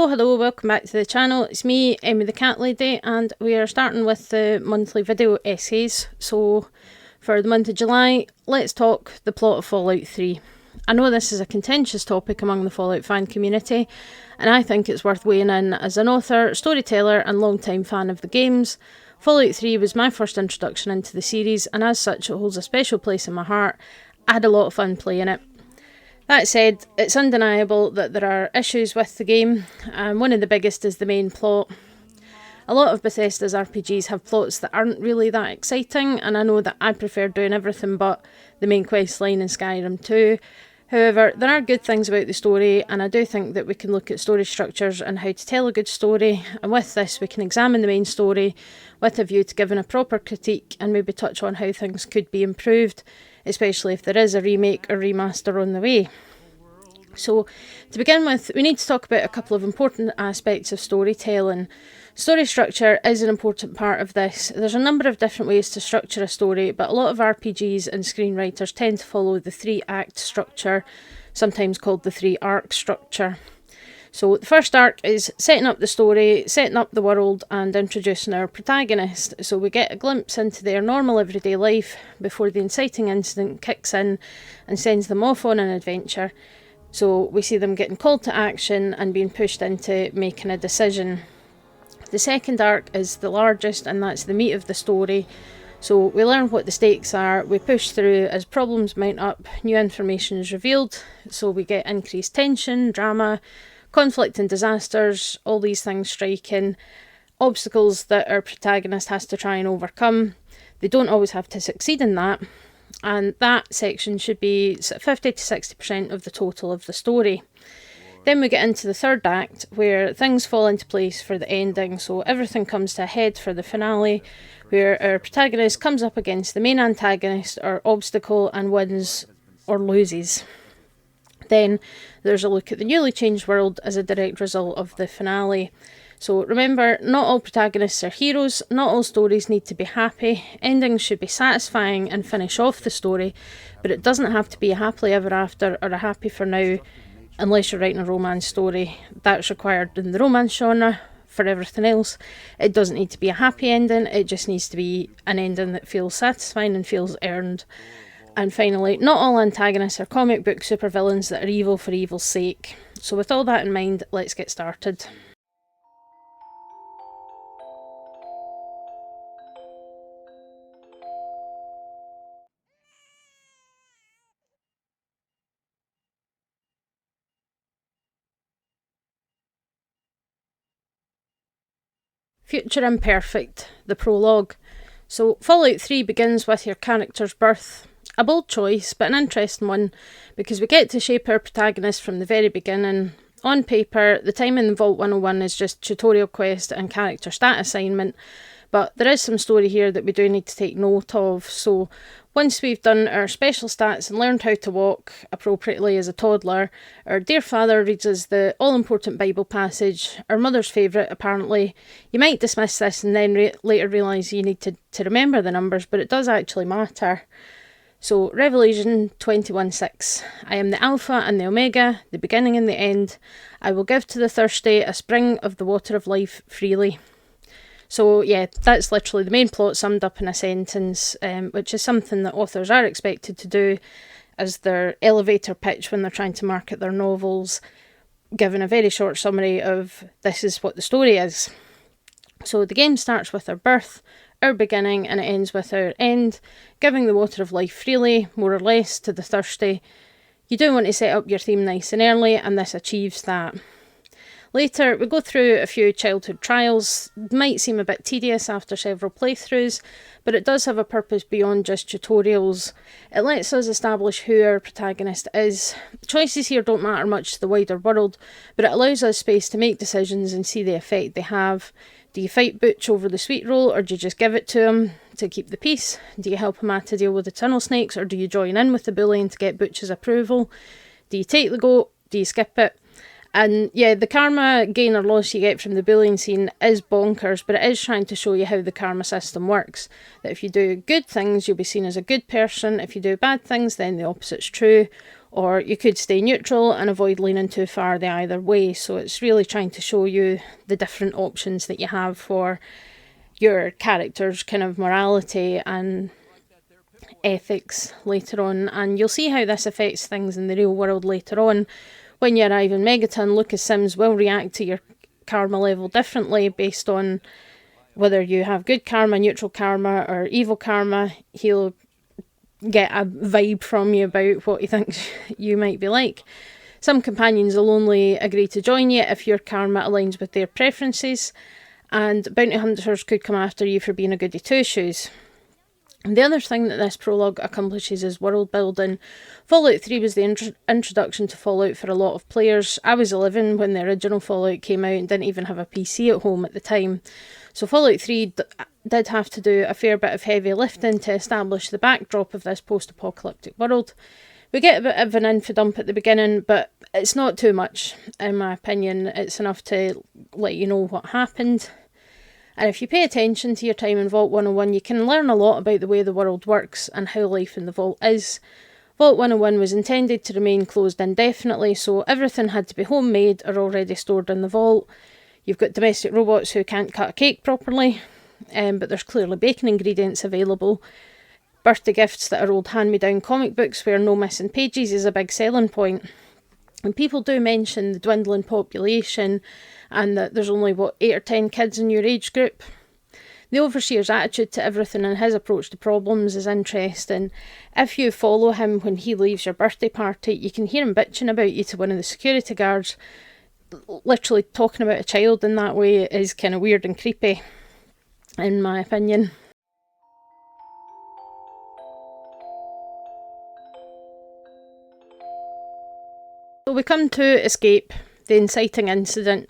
Hello, welcome back to the channel. It's me, Emmy the Cat Lady, and we are starting with the monthly video essays. So, for the month of July, let's talk the plot of Fallout 3. I know this is a contentious topic among the Fallout fan community, and I think it's worth weighing in as an author, storyteller, and long-time fan of the games. Fallout 3 was my first introduction into the series, and as such it holds a special place in my heart. I had a lot of fun playing it. That said, it's undeniable that there are issues with the game, and one of the biggest is the main plot. A lot of Bethesda's RPGs have plots that aren't really that exciting, and I know that I prefer doing everything but the main quest line in Skyrim too. However, there are good things about the story, and I do think that we can look at story structures and how to tell a good story, and with this we can examine the main story with a view to giving a proper critique and maybe touch on how things could be improved, especially if there is a remake or remaster on the way. So, to begin with, we need to talk about a couple of important aspects of storytelling. Story structure is an important part of this. There's a number of different ways to structure a story, but a lot of RPGs and screenwriters tend to follow the 3-act structure, sometimes called the 3-arc structure. So the first arc is setting up the story, setting up the world, and introducing our protagonist. So we get a glimpse into their normal everyday life before the inciting incident kicks in and sends them off on an adventure. So we see them getting called to action and being pushed into making a decision. The second arc is the largest, and that's the meat of the story. So we learn what the stakes are, we push through as problems mount up, new information is revealed, so we get increased tension, drama, conflict and disasters, all these things striking, obstacles that our protagonist has to try and overcome. They don't always have to succeed in that, and that section should be 50 to 60% of the total of the story. Then we get into the third act, where things fall into place for the ending, so everything comes to a head for the finale, where our protagonist comes up against the main antagonist or obstacle and wins or loses. Then there's a look at the newly changed world as a direct result of the finale. So remember, not all protagonists are heroes, not all stories need to be happy, endings should be satisfying and finish off the story, but it doesn't have to be a happily ever after or a happy for now, unless you're writing a romance story. That's required in the romance genre. For everything else, it doesn't need to be a happy ending, it just needs to be an ending that feels satisfying and feels earned. And finally, not all antagonists are comic book supervillains that are evil for evil's sake. So with all that in mind, let's get started. Future Imperfect, the prologue. So Fallout 3 begins with your character's birth. A bold choice, but an interesting one, because we get to shape our protagonist from the very beginning. On paper, the time in Vault 101 is just tutorial quest and character stat assignment, but there is some story here that we do need to take note of. So once we've done our special stats and learned how to walk appropriately as a toddler, our dear father reads us the all-important Bible passage, our mother's favourite apparently. You might dismiss this and then later realise you need to remember the numbers, but it does actually matter. So, Revelation 21:6. I am the Alpha and the Omega, the beginning and the end. I will give to the thirsty a spring of the water of life freely. So yeah, that's literally the main plot summed up in a sentence, which is something that authors are expected to do as their elevator pitch when they're trying to market their novels, given a very short summary of this is what the story is. So the game starts with our birth, our beginning, and it ends with our end, giving the water of life freely, more or less, to the thirsty. You do want to set up your theme nice and early, and this achieves that. Later, we go through a few childhood trials. It might seem a bit tedious after several playthroughs, but it does have a purpose beyond just tutorials. It lets us establish who our protagonist is. Choices here don't matter much to the wider world, but it allows us space to make decisions and see the effect they have. Do you fight Butch over the sweet roll, or do you just give it to him to keep the peace? Do you help him out to deal with the tunnel snakes, or do you join in with the bullying to get Butch's approval? Do you take the goat? Do you skip it? And yeah, the karma gain or loss you get from the bullying scene is bonkers, but it is trying to show you how the karma system works. That if you do good things, you'll be seen as a good person. If you do bad things, then the opposite's true. or you could stay neutral and avoid leaning too far the either way. So it's really trying to show you the different options that you have for your character's kind of morality and ethics later on, and you'll see how this affects things in the real world later on. When you arrive in Megaton, Lucas Sims will react to your karma level differently based on whether you have good karma, neutral karma, or evil karma. He'll get a vibe from you about what he thinks you might be like. Some companions will only agree to join you if your karma aligns with their preferences, and bounty hunters could come after you for being a goody two-shoes. The other thing that this prologue accomplishes is world building. Fallout 3 was the introduction to Fallout for a lot of players. I was 11 when the original Fallout came out and didn't even have a PC at home at the time. So Fallout 3 did have to do a fair bit of heavy lifting to establish the backdrop of this post-apocalyptic world. We get a bit of an info dump at the beginning, but it's not too much, in my opinion. It's enough to let you know what happened. And if you pay attention to your time in Vault 101, you can learn a lot about the way the world works and how life in the Vault is. Vault 101 was intended to remain closed indefinitely, so everything had to be homemade or already stored in the vault. You've got domestic robots who can't cut a cake properly, but there's clearly baking ingredients available. Birthday gifts that are old hand-me-down comic books where no missing pages is a big selling point. And people do mention the dwindling population and that there's only, 8 or 10 kids in your age group. The Overseer's attitude to everything and his approach to problems is interesting. If you follow him when he leaves your birthday party, you can hear him bitching about you to one of the security guards. Literally talking about a child in that way is kind of weird and creepy, in my opinion. So we come to Escape, the inciting incident.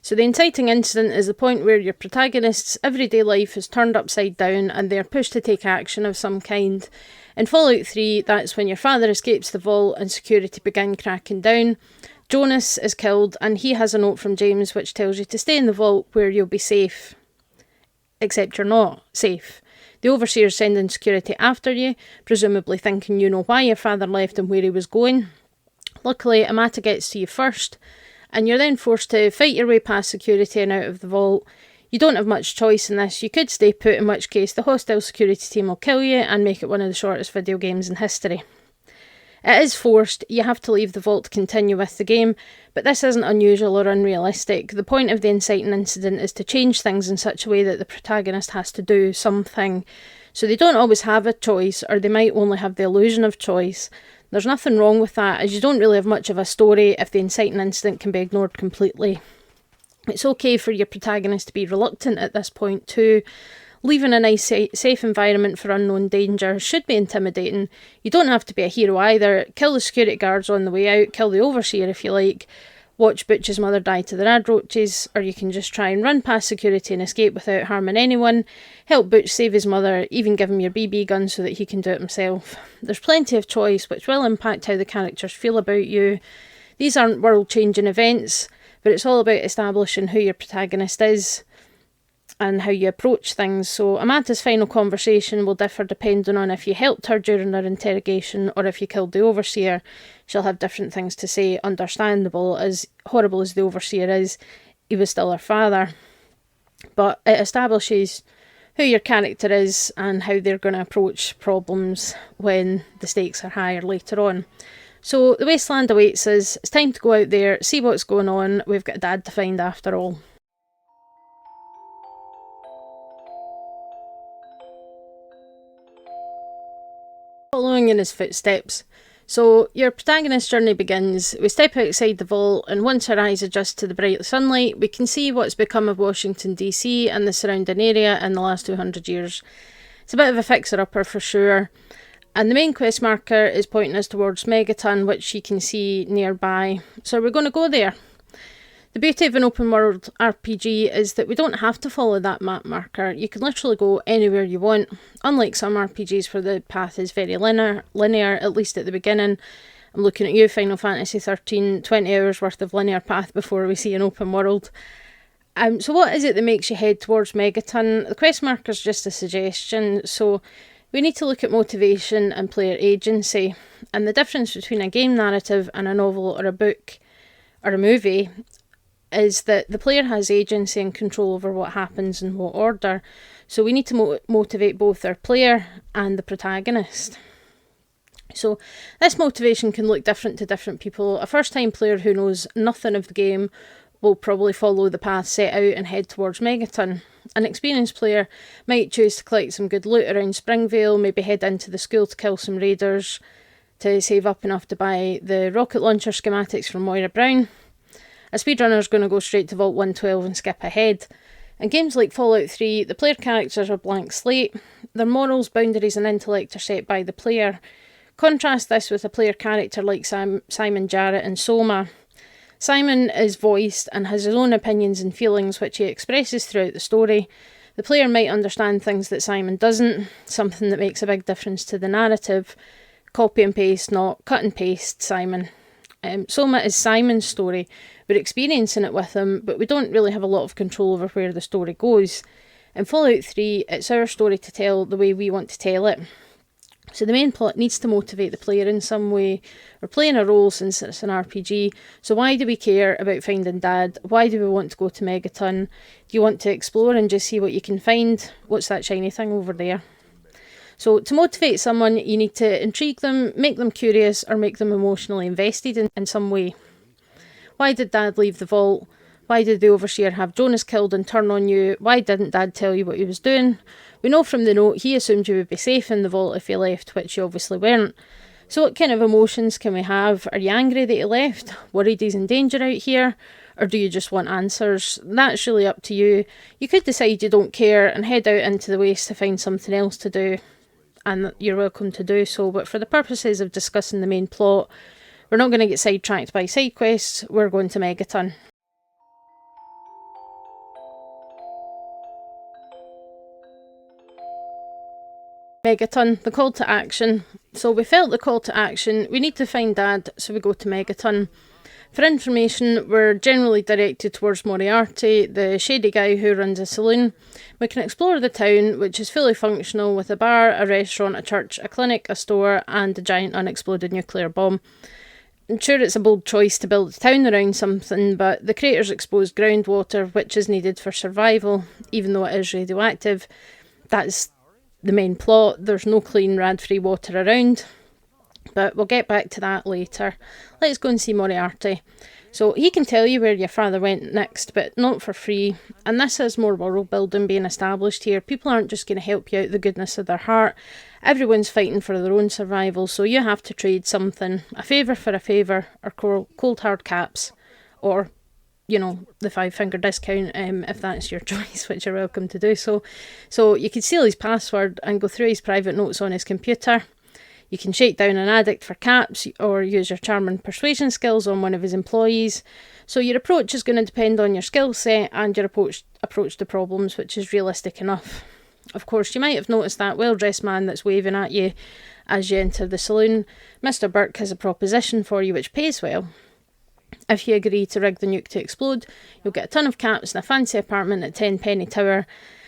So the inciting incident is the point where your protagonist's everyday life is turned upside down and they're pushed to take action of some kind. In Fallout 3, that's when your father escapes the vault and security begin cracking down. Jonas is killed and he has a note from James which tells you to stay in the vault where you'll be safe. Except you're not safe. The Overseer's sending security after you, presumably thinking you know why your father left and where he was going. Luckily, Amata gets to you first, and you're then forced to fight your way past security and out of the vault. You don't have much choice in this. You could stay put, in which case the hostile security team will kill you and make it one of the shortest video games in history. It is forced. You have to leave the vault to continue with the game, but this isn't unusual or unrealistic. The point of the inciting incident is to change things in such a way that the protagonist has to do something. So they don't always have a choice, or they might only have the illusion of choice. There's nothing wrong with that, as you don't really have much of a story if the inciting incident can be ignored completely. It's okay for your protagonist to be reluctant at this point too. Leaving a nice safe environment for unknown danger should be intimidating. You don't have to be a hero either. Kill the security guards on the way out, kill the Overseer if you like, watch Butch's mother die to the radroaches, or you can just try and run past security and escape without harming anyone, help Butch save his mother, even give him your BB gun so that he can do it himself. There's plenty of choice which will impact how the characters feel about you. These aren't world-changing events, but it's all about establishing who your protagonist is and how you approach things. So Amata's final conversation will differ depending on if you helped her during her interrogation or if you killed the Overseer. She'll have different things to say, understandable. As horrible as the Overseer is, he was still her father. But it establishes who your character is and how they're going to approach problems when the stakes are higher later on. So the wasteland awaits us. It's time to go out there, see what's going on. We've got a dad to find after all. Following in his footsteps. So your protagonist's journey begins. We step outside the vault, and once our eyes adjust to the bright sunlight, we can see what's become of Washington DC and the surrounding area in the last 200 years. It's a bit of a fixer-upper for sure. And the main quest marker is pointing us towards Megaton, which you can see nearby. So we're going to go there. The beauty of an open world RPG is that we don't have to follow that map marker. You can literally go anywhere you want. Unlike some RPGs where the path is very linear, at least at the beginning. I'm looking at you, Final Fantasy 13, 20 hours worth of linear path before we see an open world. So what is it that makes you head towards Megaton? The quest marker is just a suggestion. So We need to look at motivation and player agency, and the difference between a game narrative and a novel or a book or a movie is that the player has agency and control over what happens in what order. So we need to motivate both our player and the protagonist. So this motivation can look different to different people. A first-time player who knows nothing of the game will probably follow the path set out and head towards Megaton. An experienced player might choose to collect some good loot around Springvale, maybe head into the school to kill some raiders, to save up enough to buy the rocket launcher schematics from Moira Brown. A speedrunner is going to go straight to Vault 112 and skip ahead. In games like Fallout 3, the player characters are a blank slate. Their morals, boundaries and intellect are set by the player. Contrast this with a player character like Simon Jarrett in Soma. Simon is voiced and has his own opinions and feelings which he expresses throughout the story. The player might understand things that Simon doesn't, something that makes a big difference to the narrative. Copy and paste, not cut and paste Simon. Soma is Simon's story. We're experiencing it with him, but we don't really have a lot of control over where the story goes. In Fallout 3, it's our story to tell the way we want to tell it. So the main plot needs to motivate the player in some way. We're playing a role since it's an RPG, so why do we care about finding Dad? Why do we want to go to Megaton? Do you want to explore and just see what you can find? What's that shiny thing over there? So to motivate someone, you need to intrigue them, make them curious, or make them emotionally invested in some way. Why did Dad leave the vault? Why did the Overseer have Jonas killed and turn on you? Why didn't Dad tell you what he was doing? We know from the note he assumed you would be safe in the vault if he left, which you obviously weren't. So what kind of emotions can we have? Are you angry that he left? Worried he's in danger out here? Or do you just want answers? That's really up to you. You could decide you don't care and head out into the waste to find something else to do. And you're welcome to do so, but for the purposes of discussing the main plot, we're not going to get sidetracked by side quests, we're going to Megaton. Megaton, the call to action. So we felt the call to action, we need to find Dad, so we go to Megaton. For information, we're generally directed towards Moriarty, the shady guy who runs a saloon. We can explore the town, which is fully functional with a bar, a restaurant, a church, a clinic, a store, and a giant unexploded nuclear bomb. I'm sure it's a bold choice to build a town around something, but the crater's exposed groundwater, which is needed for survival, even though it is radioactive. That's the main plot. There's no clean, rad-free water around. But we'll get back to that later. Let's go and see Moriarty. So he can tell you where your father went next, but not for free. And this is more world building being established here. People aren't just going to help you out the goodness of their heart. Everyone's fighting for their own survival, so you have to trade something. A favour for a favour, or cold hard caps, or, you know, the 5-finger discount, if that's your choice, which you're welcome to do so. So you could steal his password and go through his private notes on his computer. You can shake down an addict for caps or use your charm and persuasion skills on one of his employees. So your approach is going to depend on your skill set and your approach to problems, which is realistic enough. Of course, you might have noticed that well-dressed man that's waving at you as you enter the saloon. Mr. Burke has a proposition for you which pays well. If you agree to rig the nuke to explode, you'll get a ton of caps and a fancy apartment at 10 Penny Tower.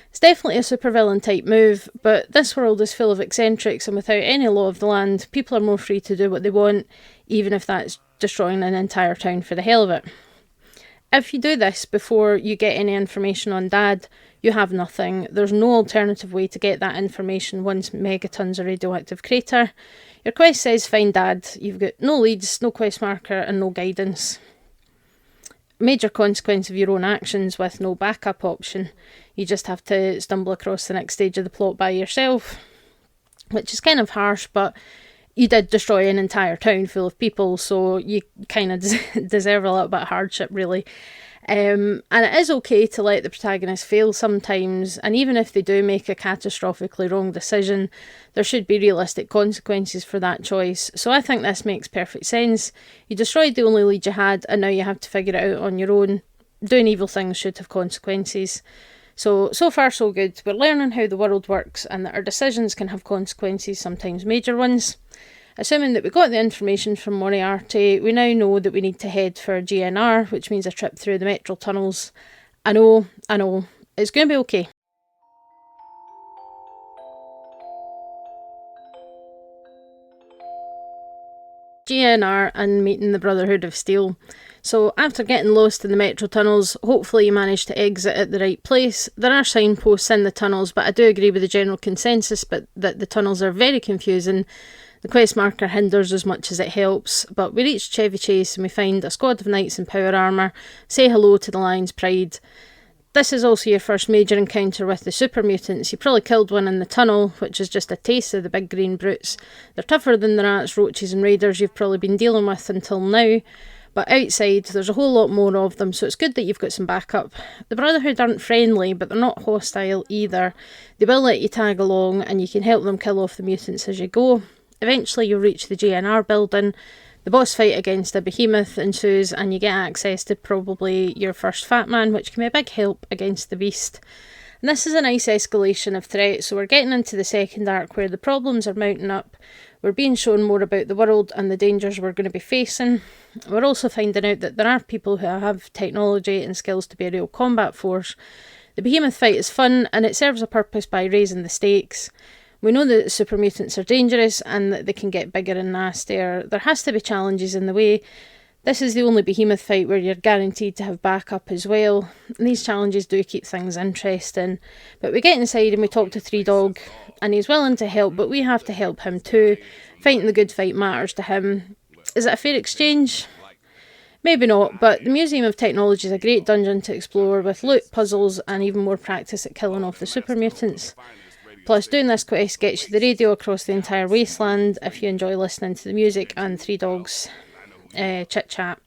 It's definitely a supervillain type move, but this world is full of eccentrics, and without any law of the land, people are more free to do what they want, even if that's destroying an entire town for the hell of it. If you do this before you get any information on Dad, you have nothing. There's no alternative way to get that information once Megaton's a radioactive crater. Your quest says find Dad. You've got no leads, no quest marker, and no guidance. Major consequence of your own actions with no backup option. You just have to stumble across the next stage of the plot by yourself, which is kind of harsh, but you did destroy an entire town full of people, so you kind of deserve a little bit of hardship, really. And it is okay to let the protagonist fail sometimes, and even if they do make a catastrophically wrong decision, there should be realistic consequences for that choice. So I think this makes perfect sense. You destroyed the only lead you had, and now you have to figure it out on your own. Doing evil things should have consequences. So far so good. We're learning how the world works and that our decisions can have consequences, sometimes major ones. Assuming that we got the information from Moriarty, we now know that we need to head for GNR, which means a trip through the metro tunnels. I know, it's going to be okay. GNR and meeting the Brotherhood of Steel. So after getting lost in the metro tunnels, hopefully you manage to exit at the right place. There are signposts in the tunnels, but I do agree with the general consensus that the tunnels are very confusing. The quest marker hinders as much as it helps, but we reach Chevy Chase and we find a squad of knights in power armour, say hello to the Lion's Pride. This is also your first major encounter with the super mutants. You probably killed one in the tunnel, which is just a taste of the big green brutes. They're tougher than the rats, roaches and raiders you've probably been dealing with until now. But outside, there's a whole lot more of them, so it's good that you've got some backup. The Brotherhood aren't friendly, but they're not hostile either. They will let you tag along, and you can help them kill off the mutants as you go. Eventually, you'll reach the GNR building. The boss fight against a behemoth ensues, and you get access to probably your first Fat Man, which can be a big help against the beast. And this is a nice escalation of threat, so we're getting into the second arc where the problems are mounting up. We're being shown more about the world and the dangers we're going to be facing. We're also finding out that there are people who have technology and skills to be a real combat force. The behemoth fight is fun and it serves a purpose by raising the stakes. We know that super mutants are dangerous and that they can get bigger and nastier. There has to be challenges in the way. This is the only behemoth fight where you're guaranteed to have backup as well. And these challenges do keep things interesting. But we get inside and we talk to Three Dog, and he's willing to help, but we have to help him too. Fighting the good fight matters to him. Is it a fair exchange? Maybe not, but the Museum of Technology is a great dungeon to explore with loot, puzzles, and even more practice at killing off the super mutants. Plus, doing this quest gets you the radio across the entire wasteland if you enjoy listening to the music and Three Dogs chit-chat.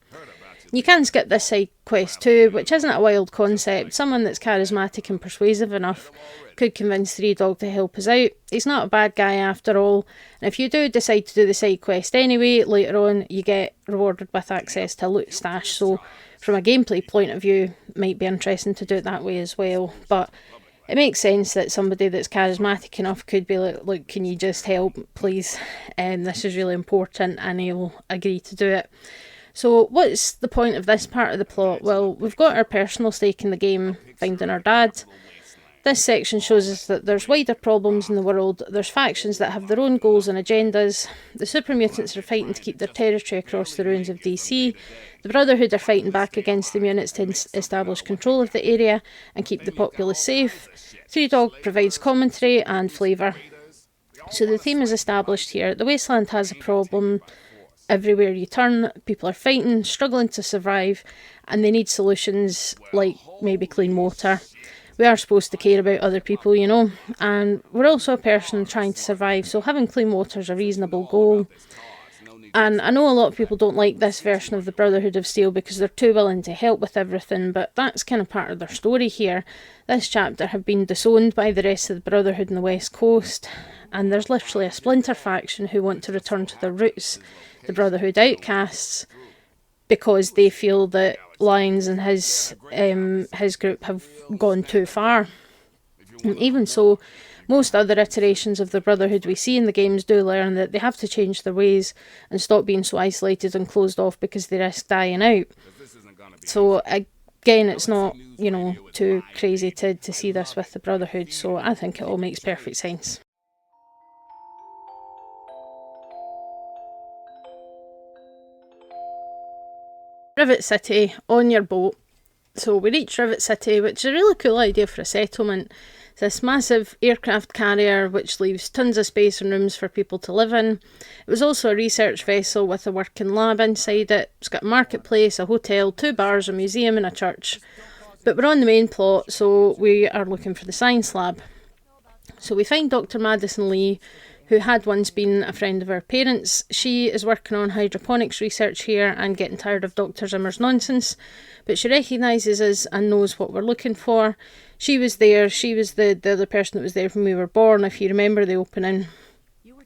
You can skip this side quest too, which isn't a wild concept. Someone that's charismatic and persuasive enough could convince Three Dog to help us out. He's not a bad guy after all, and if you do decide to do the side quest anyway, later on you get rewarded with access to a loot stash, so from a gameplay point of view, it might be interesting to do it that way as well. But it makes sense that somebody that's charismatic enough could be like, look, can you just help, please? This is really important, and he'll agree to do it. So what's the point of this part of the plot? Well, we've got our personal stake in the game, finding our dad. This section shows us that there's wider problems in the world. There's factions that have their own goals and agendas. The super mutants are fighting to keep their territory across the ruins of DC. The Brotherhood are fighting back against the units to establish control of the area and keep the populace safe. Three Dog provides commentary and flavour. So the theme is established here. The wasteland has a problem. Everywhere you turn, people are fighting, struggling to survive, and they need solutions like maybe clean water. We are supposed to care about other people, you know, and we're also a person trying to survive, so having clean water is a reasonable goal. And I know a lot of people don't like this version of the Brotherhood of Steel because they're too willing to help with everything, but that's kind of part of their story here. This chapter have been disowned by the rest of the Brotherhood in the West Coast, and there's literally a splinter faction who want to return to their roots, the Brotherhood outcasts, because they feel that Lyons and his group have gone too far. And even so, most other iterations of the Brotherhood we see in the games do learn that they have to change their ways and stop being so isolated and closed off because they risk dying out. So again, it's not, you know, too crazy to see this with the Brotherhood, so I think it all makes perfect sense. Rivet City, on your boat. So we reach Rivet City, which is a really cool idea for a settlement. It's this massive aircraft carrier which leaves tons of space and rooms for people to live in. It was also a research vessel with a working lab inside it. It's got a marketplace, a hotel, 2 bars, a museum and a church. But we're on the main plot, so we are looking for the science lab. So we find Dr. Madison Lee, who had once been a friend of our parents. She is working on hydroponics research here and getting tired of Dr. Zimmer's nonsense, but she recognises us and knows what we're looking for. She was there, she was the other person that was there when we were born, if you remember the opening,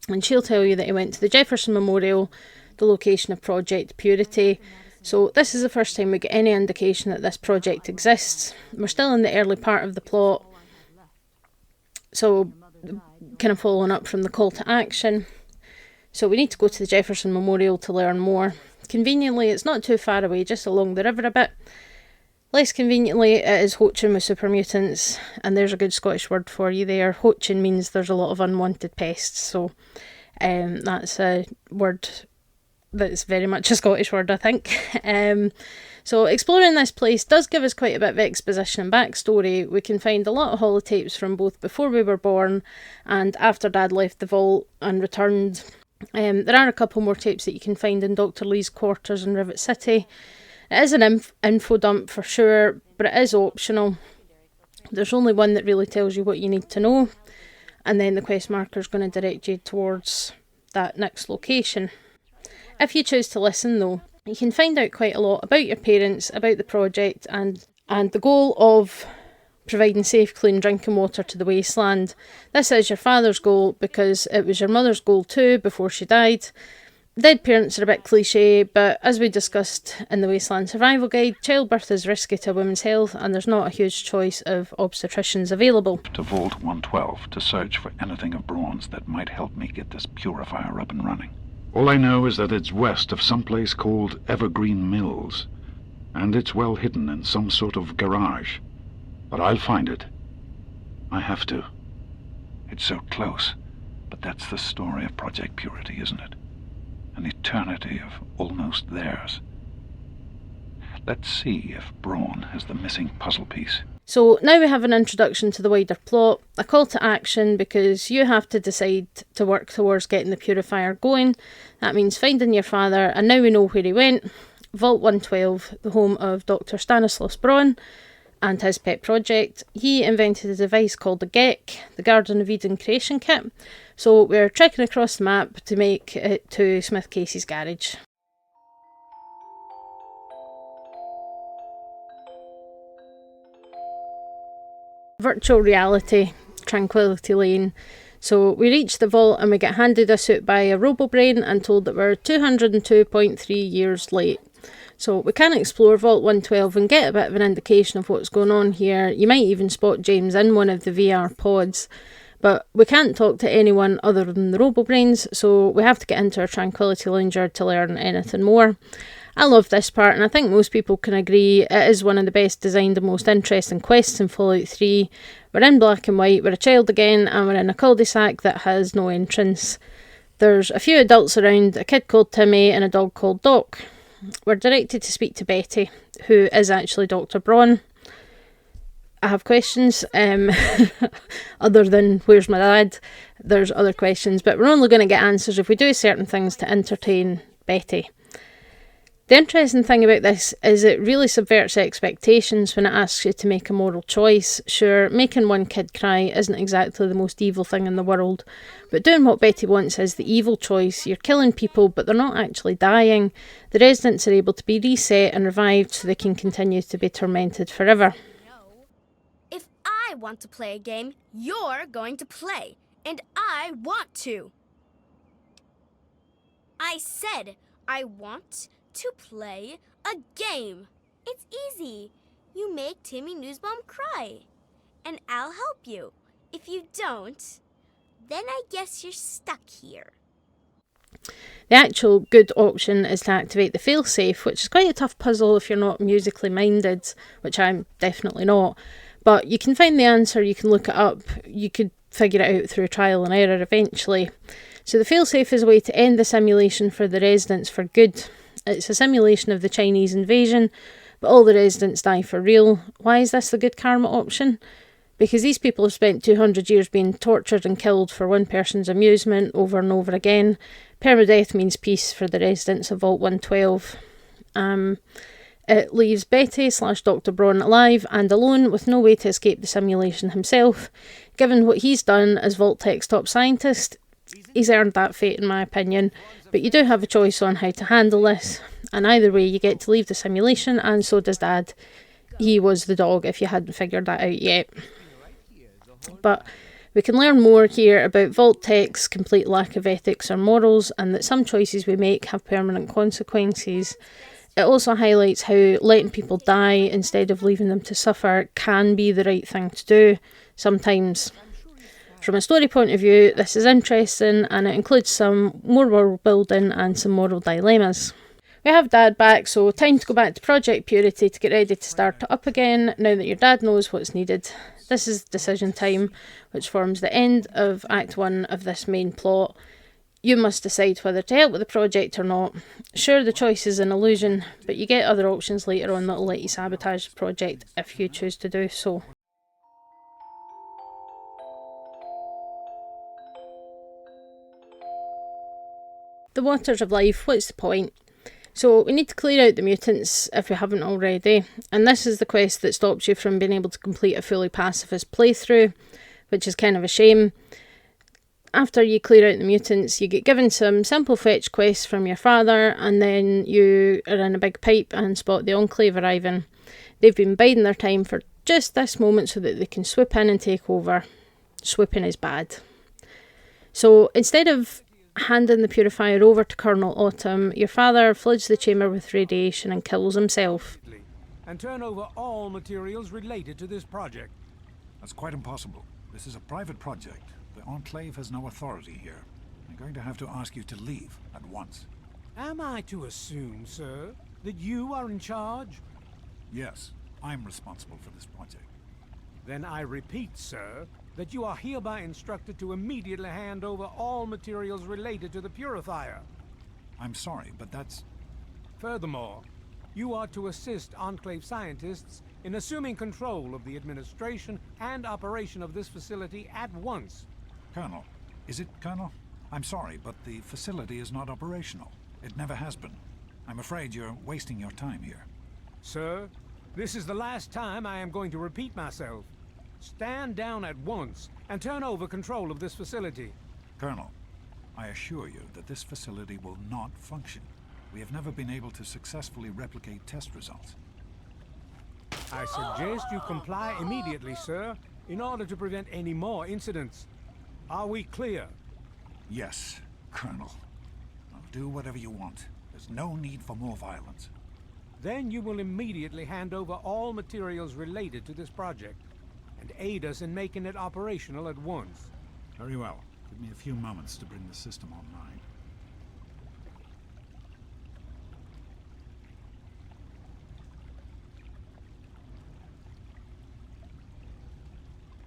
and she'll tell you that he went to the Jefferson Memorial, the location of Project Impurity. So this is the first time we get any indication that this project exists. We're still in the early part of the plot, so kind of following up from the call to action. So we need to go to the Jefferson Memorial to learn more. Conveniently, it's not too far away, just along the river a bit. Less conveniently, it is hoaching with super mutants, and there's a good Scottish word for you there. Hoaching means there's a lot of unwanted pests, so that's a word that's very much a Scottish word, I think. So exploring this place does give us quite a bit of exposition and backstory. We can find a lot of holotapes from both before we were born and after Dad left the vault and returned. There are a couple more tapes that you can find in Dr. Lee's quarters in Rivet City. It is an info dump for sure, but it is optional. There's only one that really tells you what you need to know, and then the quest marker is going to direct you towards that next location. If you choose to listen though, you can find out quite a lot about your parents, about the project, and the goal of providing safe, clean drinking water to the wasteland. This is your father's goal because it was your mother's goal too before she died. Dead parents are a bit cliche, but as we discussed in the Wasteland Survival Guide, childbirth is risky to a woman's health and there's not a huge choice of obstetricians available. To Vault 112 to search for anything of bronze that might help me get this purifier up and running. All I know is that it's west of some place called Evergreen Mills, and it's well hidden in some sort of garage. But I'll find it. I have to. It's so close, but that's the story of Project Purity, isn't it? An eternity of almost theirs. Let's see if Braun has the missing puzzle piece. So now we have an introduction to the wider plot, a call to action because you have to decide to work towards getting the purifier going. That means finding your father, and now we know where he went. Vault 112, the home of Dr. Stanislaus Braun and his pet project. He invented a device called the GEC, the Garden of Eden Creation Kit. So we're trekking across the map to make it to Smith Casey's garage. Virtual reality, Tranquillity Lane. So we reach the vault and we get handed a suit by a robo-brain and told that we're 202.3 years late. So we can explore Vault 112 and get a bit of an indication of what's going on here. You might even spot James in one of the VR pods. But we can't talk to anyone other than the robo-brains, so we have to get into our Tranquillity Lounger to learn anything more. I love this part, and I think most people can agree it is one of the best designed and most interesting quests in Fallout 3. We're in black and white, we're a child again, and we're in a cul-de-sac that has no entrance. There's a few adults around, a kid called Timmy and a dog called Doc. We're directed to speak to Betty, who is actually Dr. Braun. I have questions, other than where's my dad. There's other questions, but we're only going to get answers if we do certain things to entertain Betty. The interesting thing about this is it really subverts expectations when it asks you to make a moral choice. Sure, making one kid cry isn't exactly the most evil thing in the world, but doing what Betty wants is the evil choice. You're killing people, but they're not actually dying. The residents are able to be reset and revived so they can continue to be tormented forever. If I want to play a game, you're going to play, and I want to. I said I want to play a game. It's easy. You make Timmy Newsbaum cry, and I'll help you. If you don't, then I guess you're stuck here. The actual good option is to activate the failsafe, which is quite a tough puzzle if you're not musically minded, which I'm definitely not. But you can find the answer, you can look it up, you could figure it out through trial and error eventually. So the failsafe is a way to end the simulation for the residents for good. It's a simulation of the Chinese invasion, but all the residents die for real. Why is this the good karma option? Because these people have spent 200 years being tortured and killed for one person's amusement over and over again. Permadeath means peace for the residents of Vault 112. It leaves Betty / Dr. Braun alive and alone with no way to escape the simulation himself. Given what he's done as Vault-Tech's top scientist, he's earned that fate in my opinion, but you do have a choice on how to handle this, and either way you get to leave the simulation, and so does Dad. He was the dog if you hadn't figured that out yet. But we can learn more here about Vault-Tech's complete lack of ethics or morals, and that some choices we make have permanent consequences. It also highlights how letting people die instead of leaving them to suffer can be the right thing to do sometimes. From a story point of view, this is interesting and it includes some more world building and some moral dilemmas. We have Dad back, so time to go back to Project Purity to get ready to start it up again now that your dad knows what's needed. This is decision time, which forms the end of Act 1 of this main plot. You must decide whether to help with the project or not. Sure, the choice is an illusion, but you get other options later on that will let you sabotage the project if you choose to do so. The Waters of Life, what's the point? So we need to clear out the mutants if we haven't already, and this is the quest that stops you from being able to complete a fully pacifist playthrough, which is kind of a shame. After you clear out the mutants, you get given some simple fetch quests from your father, and then you are in a big pipe and spot the Enclave arriving. They've been biding their time for just this moment so that they can swoop in and take over. Swooping is bad. So instead of handing the purifier over to Colonel Autumn, your father floods the chamber with radiation and kills himself. And turn over all materials related to this project. That's quite impossible. This is a private project. The Enclave has no authority here. I'm going to have to ask you to leave at once. Am I to assume, sir, that you are in charge? Yes, I'm responsible for this project. Then I repeat, sir, that you are hereby instructed to immediately hand over all materials related to the purifier. I'm sorry, but that's... Furthermore, you are to assist Enclave scientists in assuming control of the administration and operation of this facility at once. Colonel, is it Colonel? I'm sorry, but the facility is not operational. It never has been. I'm afraid you're wasting your time here. Sir, this is the last time I am going to repeat myself. Stand down at once and turn over control of this facility. Colonel, I assure you that this facility will not function. We have never been able to successfully replicate test results. I suggest you comply immediately, sir, in order to prevent any more incidents. Are we clear? Yes, Colonel. I'll do whatever you want. There's no need for more violence. Then you will immediately hand over all materials related to this project and aid us in making it operational at once. Very well. Give me a few moments to bring the system online.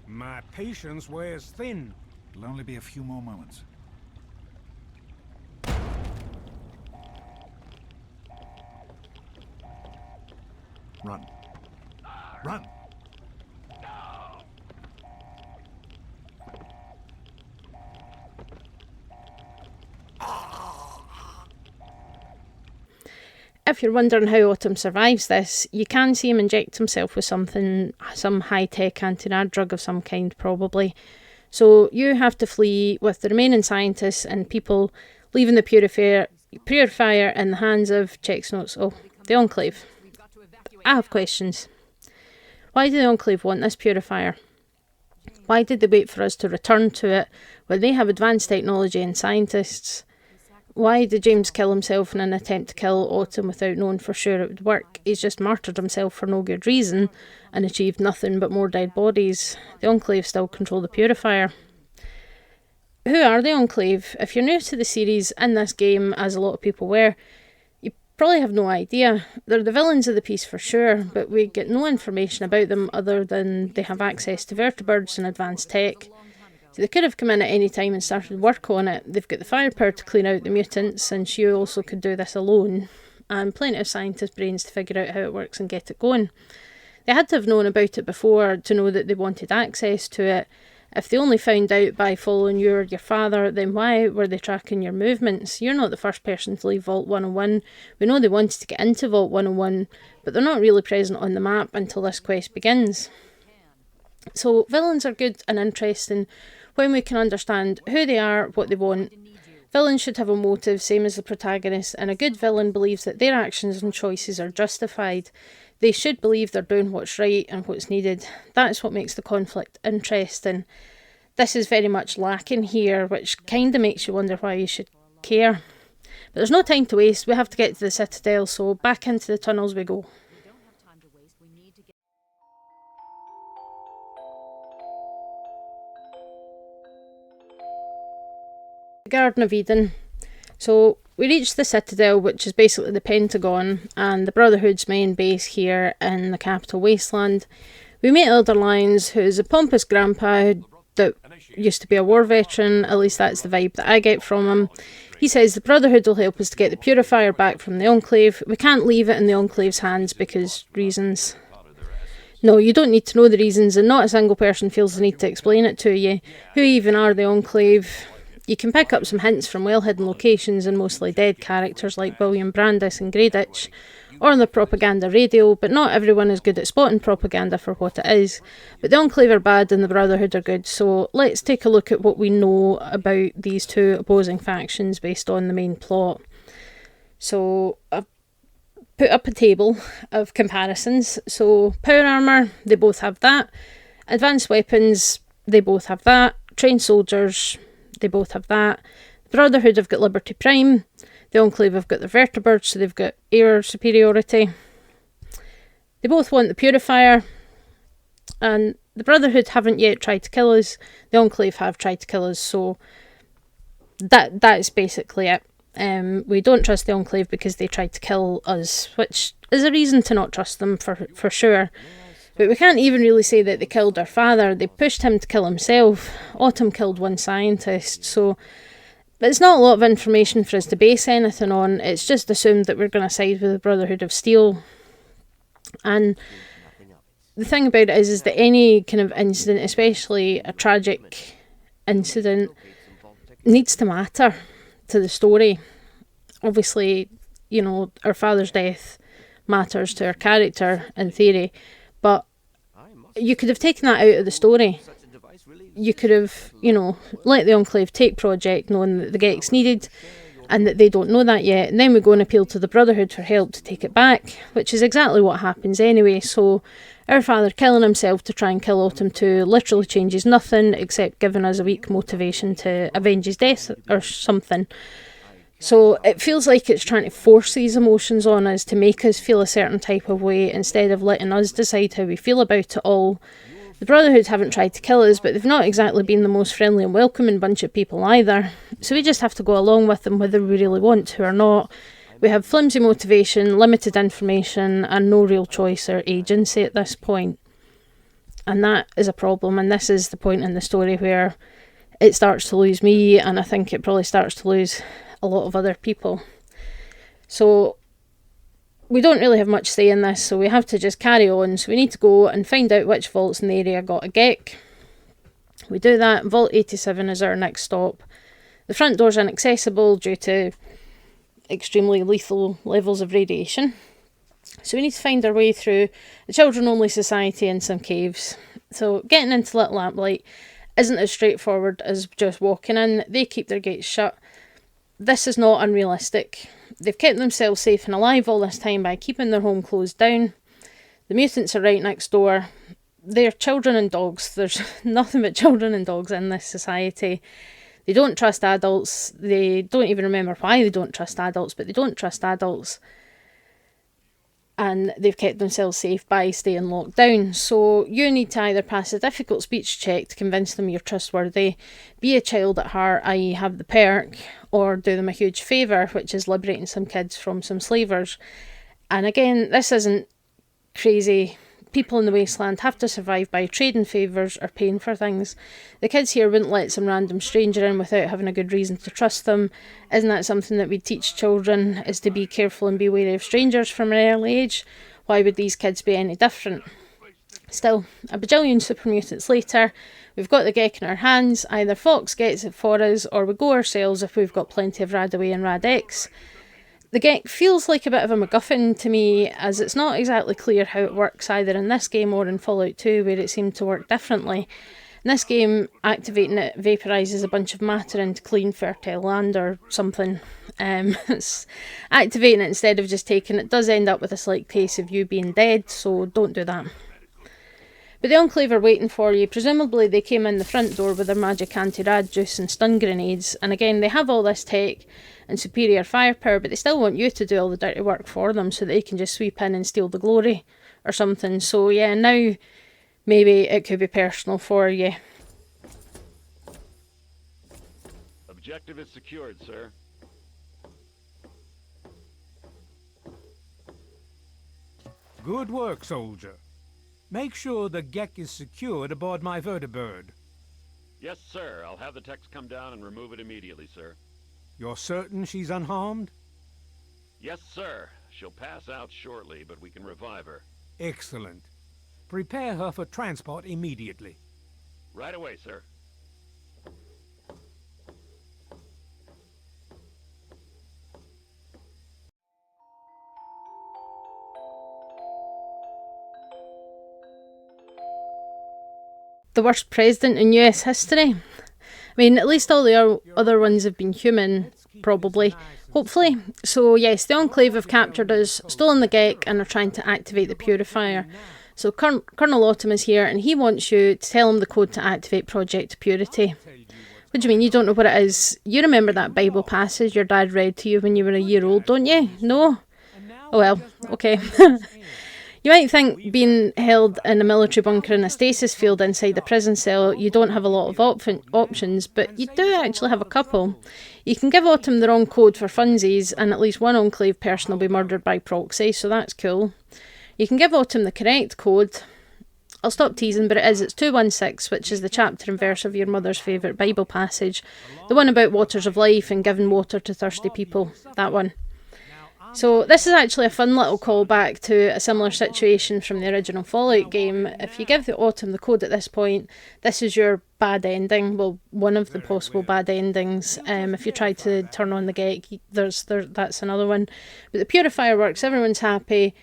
My patience wears thin. It'll only be a few more moments. Run. Run! If you're wondering how Autumn survives this, you can see him inject himself with something, some high-tech anti-rad drug of some kind, probably. So you have to flee with the remaining scientists and people, leaving the purifier in the hands of, checks notes, the Enclave. I have questions. Why do the Enclave want this purifier? Why did they wait for us to return to it when they have advanced technology and scientists? Why did James kill himself in an attempt to kill Autumn without knowing for sure it would work? He's just martyred himself for no good reason and achieved nothing but more dead bodies. The Enclave still control the purifier. Who are the Enclave? If you're new to the series in this game, as a lot of people were, you probably have no idea. They're the villains of the piece for sure, but we get no information about them other than they have access to vertibirds and advanced tech. They could have come in at any time and started work on it. They've got the firepower to clean out the mutants, since you also could do this alone, and plenty of scientist brains to figure out how it works and get it going. They had to have known about it before to know that they wanted access to it. If they only found out by following you or your father, then why were they tracking your movements? You're not the first person to leave Vault 101. We know they wanted to get into Vault 101, but they're not really present on the map until this quest begins. So villains are good and interesting when we can understand who they are, what they want. Villains should have a motive, same as the protagonist, and a good villain believes that their actions and choices are justified. They should believe they're doing what's right and what's needed. That's what makes the conflict interesting. This is very much lacking here, which kind of makes you wonder why you should care. But there's no time to waste. We have to get to the Citadel, so back into the tunnels we go. Garden of Eden. So we reached the Citadel, which is basically the Pentagon and the Brotherhood's main base here in the capital wasteland. We meet Elder Lyons, who's a pompous grandpa who that used to be a war veteran, at least that's the vibe that I get from him. He says the Brotherhood will help us to get the Purifier back from the Enclave. We can't leave it in the Enclave's hands because reasons. No, you don't need to know the reasons, and not a single person feels the need to explain it to you. Who even are the Enclave? You can pick up some hints from well-hidden locations and mostly dead characters like William Brandis and Greyditch, or on the propaganda radio, but not everyone is good at spotting propaganda for what it is. But the Enclave are bad and the Brotherhood are good, so let's take a look at what we know about these two opposing factions based on the main plot. So I've put up a table of comparisons. So power armour, they both have that. Advanced weapons, they both have that. Trained soldiers, they both have that. The Brotherhood have got Liberty Prime. The Enclave have got the vertebrates, so they've got air superiority. They both want the Purifier, and the Brotherhood haven't yet tried to kill us. The Enclave have tried to kill us, so that is basically it. We don't trust the Enclave because they tried to kill us, which is a reason to not trust them for sure. But we can't even really say that they killed our father. They pushed him to kill himself. Autumn killed one scientist, so it's not a lot of information for us to base anything on. It's just assumed that we're going to side with the Brotherhood of Steel. And the thing about it is that any kind of incident, especially a tragic incident, needs to matter to the story. Obviously, you know, our father's death matters to our character in theory, but you could have taken that out of the story. You could have, you know, let the Enclave take Project knowing that the Gex needed and that they don't know that yet, and then we go and appeal to the Brotherhood for help to take it back, which is exactly what happens anyway. So our father killing himself to try and kill Autumn 2 literally changes nothing except giving us a weak motivation to avenge his death or something. So it feels like it's trying to force these emotions on us to make us feel a certain type of way instead of letting us decide how we feel about it all. The Brotherhood haven't tried to kill us, but they've not exactly been the most friendly and welcoming bunch of people either. So we just have to go along with them whether we really want to or not. We have flimsy motivation, limited information, and no real choice or agency at this point. And that is a problem, and this is the point in the story where it starts to lose me, and I think it probably starts to lose a lot of other people. So we don't really have much say in this, so we have to just carry on. So we need to go and find out which vaults in the area got a Gek. We do that. Vault 87 is our next stop. The front door's inaccessible due to extremely lethal levels of radiation. So we need to find our way through the children-only society and some caves. So getting into Little Lamplight isn't as straightforward as just walking in. They keep their gates shut. This is not unrealistic. They've kept themselves safe and alive all this time by keeping their home closed down. The mutants are right next door. They're children and dogs. There's nothing but children and dogs in this society. They don't trust adults. They don't even remember why they don't trust adults, but they don't trust adults. And they've kept themselves safe by staying locked down. So you need to either pass a difficult speech check to convince them you're trustworthy, be a child at heart, i.e. have the perk, or do them a huge favour, which is liberating some kids from some slavers. And again, this isn't crazy. People in the wasteland have to survive by trading favours or paying for things. The kids here wouldn't let some random stranger in without having a good reason to trust them. Isn't that something that we teach children, is to be careful and be wary of strangers from an early age? Why would these kids be any different? Still, a bajillion super mutants later, we've got the Gek in our hands. Either Fox gets it for us, or we go ourselves if we've got plenty of Radaway and Rad-X. The Gek feels like a bit of a MacGuffin to me, as it's not exactly clear how it works either in this game or in Fallout 2, where it seemed to work differently. In this game, activating it vaporises a bunch of matter into clean, fertile land or something. Activating it instead of just taking it does end up with a slight case of you being dead, so don't do that. But the Enclave are waiting for you. Presumably they came in the front door with their magic anti-rad juice and stun grenades, and again they have all this tech and superior firepower, but they still want you to do all the dirty work for them so they can just sweep in and steal the glory or something. So yeah, now maybe it could be personal for you. Objective is secured, sir. Good work, soldier. Make sure the Gek is secured aboard my vertibird. Yes, sir. I'll have the techs come down and remove it immediately, sir. You're certain she's unharmed? Yes, sir. She'll pass out shortly, but we can revive her. Excellent. Prepare her for transport immediately. Right away, sir. The worst president in US history. I mean, at least all the other ones have been human, probably. Hopefully. So yes, the Enclave have captured us, stolen the Gek, and are trying to activate the Purifier. So Colonel Autumn is here, and he wants you to tell him the code to activate Project Purity. What do you mean, you don't know what it is? You remember that Bible passage your dad read to you when you were a year old, don't you? No? Oh well, okay. You might think being held in a military bunker in a stasis field inside a prison cell, you don't have a lot of options, but you do actually have a couple. You can give Autumn the wrong code for funsies, and at least one Enclave person will be murdered by proxy, so that's cool. You can give Autumn the correct code. I'll stop teasing, but it's 216, which is the chapter and verse of your mother's favourite Bible passage. The one about waters of life and giving water to thirsty people. That one. So this is actually a fun little callback to a similar situation from the original Fallout game. If you give the Autumn the code at this point, this is your bad ending. Well, one of the possible bad endings. If you try to turn on the Gek, that's another one. But the Purifier works, everyone's happy,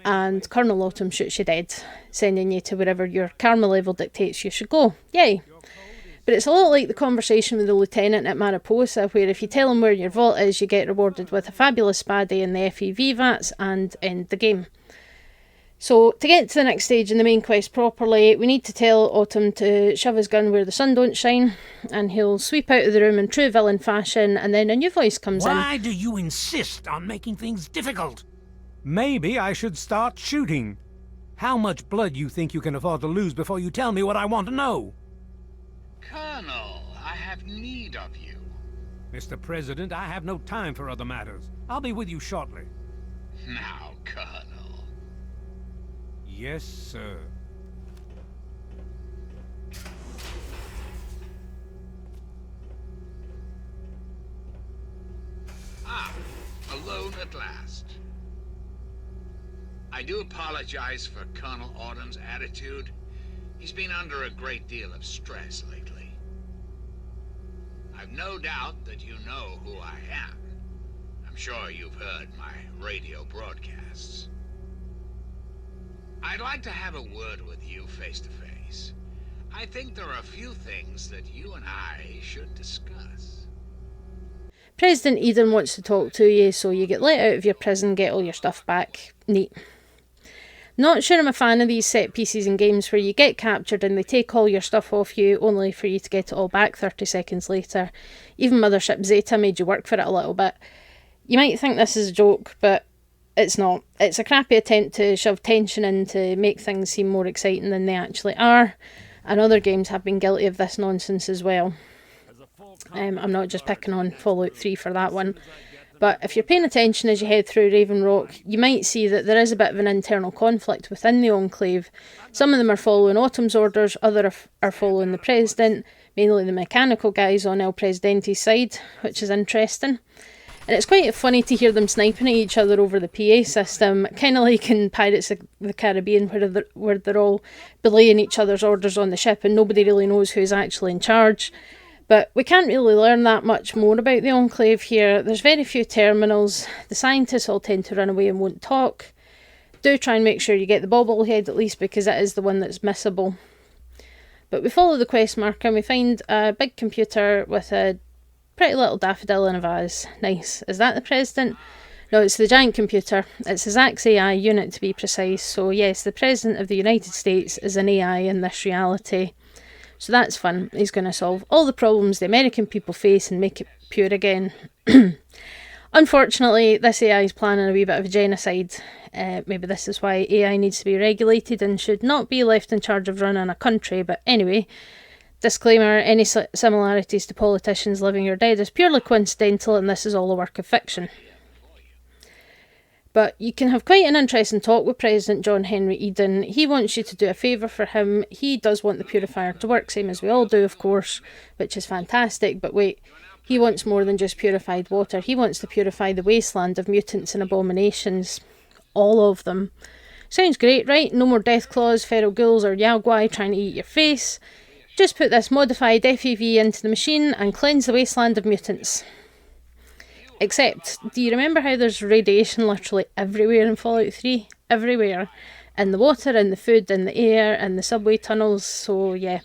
and Colonel Autumn shoots you dead, sending you to wherever your karma level dictates you should go. Yay! But it's a lot like the conversation with the lieutenant at Mariposa, where if you tell him where your vault is, you get rewarded with a fabulous spaddy in the FEV vats and end the game. So to get to the next stage in the main quest properly, we need to tell Autumn to shove his gun where the sun don't shine, and he'll sweep out of the room in true villain fashion, and then a new voice comes in. Why do you insist on making things difficult? Maybe I should start shooting. How much blood you think you can afford to lose before you tell me what I want to know? Colonel, I have need of you. Mr. President, I have no time for other matters. I'll be with you shortly. Now, Colonel. Yes, sir. Ah, alone at last. I do apologize for Colonel Autumn's attitude. He's been under a great deal of stress lately. I've no doubt that you know who I am. I'm sure you've heard my radio broadcasts. I'd like to have a word with you face to face. I think there are a few things that you and I should discuss. President Eden wants to talk to you, so you get let out of your prison, get all your stuff back. Neat. Not sure I'm a fan of these set pieces in games where you get captured and they take all your stuff off you only for you to get it all back 30 seconds later. Even Mothership Zeta made you work for it a little bit. You might think this is a joke, but it's not. It's a crappy attempt to shove tension in to make things seem more exciting than they actually are, and other games have been guilty of this nonsense as well. I'm not just picking on Fallout 3 for that one. But if you're paying attention as you head through Raven Rock, you might see that there is a bit of an internal conflict within the Enclave. Some of them are following Autumn's orders, others are following the President, mainly the mechanical guys on El Presidente's side, which is interesting. And it's quite funny to hear them sniping at each other over the PA system, kind of like in Pirates of the Caribbean, where they're all belaying each other's orders on the ship and nobody really knows who's actually in charge. But we can't really learn that much more about the Enclave here. There's very few terminals. The scientists all tend to run away and won't talk. Do try and make sure you get the bobblehead at least, because it is the one that's missable. But we follow the quest marker and we find a big computer with a pretty little daffodil in a vase. Nice. Is that the President? No, it's the giant computer. It's a Zax AI unit to be precise. So yes, the President of the United States is an AI in this reality. So that's fun. He's going to solve all the problems the American people face and make it pure again. Unfortunately, this AI is planning a wee bit of a genocide. Maybe this is why AI needs to be regulated and should not be left in charge of running a country. But anyway, disclaimer, any similarities to politicians living or dead is purely coincidental and this is all a work of fiction. But you can have quite an interesting talk with President John Henry Eden. He wants you to do a favour for him. He does want the purifier to work, same as we all do, of course, which is fantastic. But wait, he wants more than just purified water. He wants to purify the wasteland of mutants and abominations. All of them. Sounds great, right? No more death claws, feral ghouls or Yagwai trying to eat your face. Just put this modified FEV into the machine and cleanse the wasteland of mutants. Except, do you remember how there's radiation literally everywhere in Fallout 3? Everywhere. In the water, in the food, in the air, in the subway tunnels. So yeah,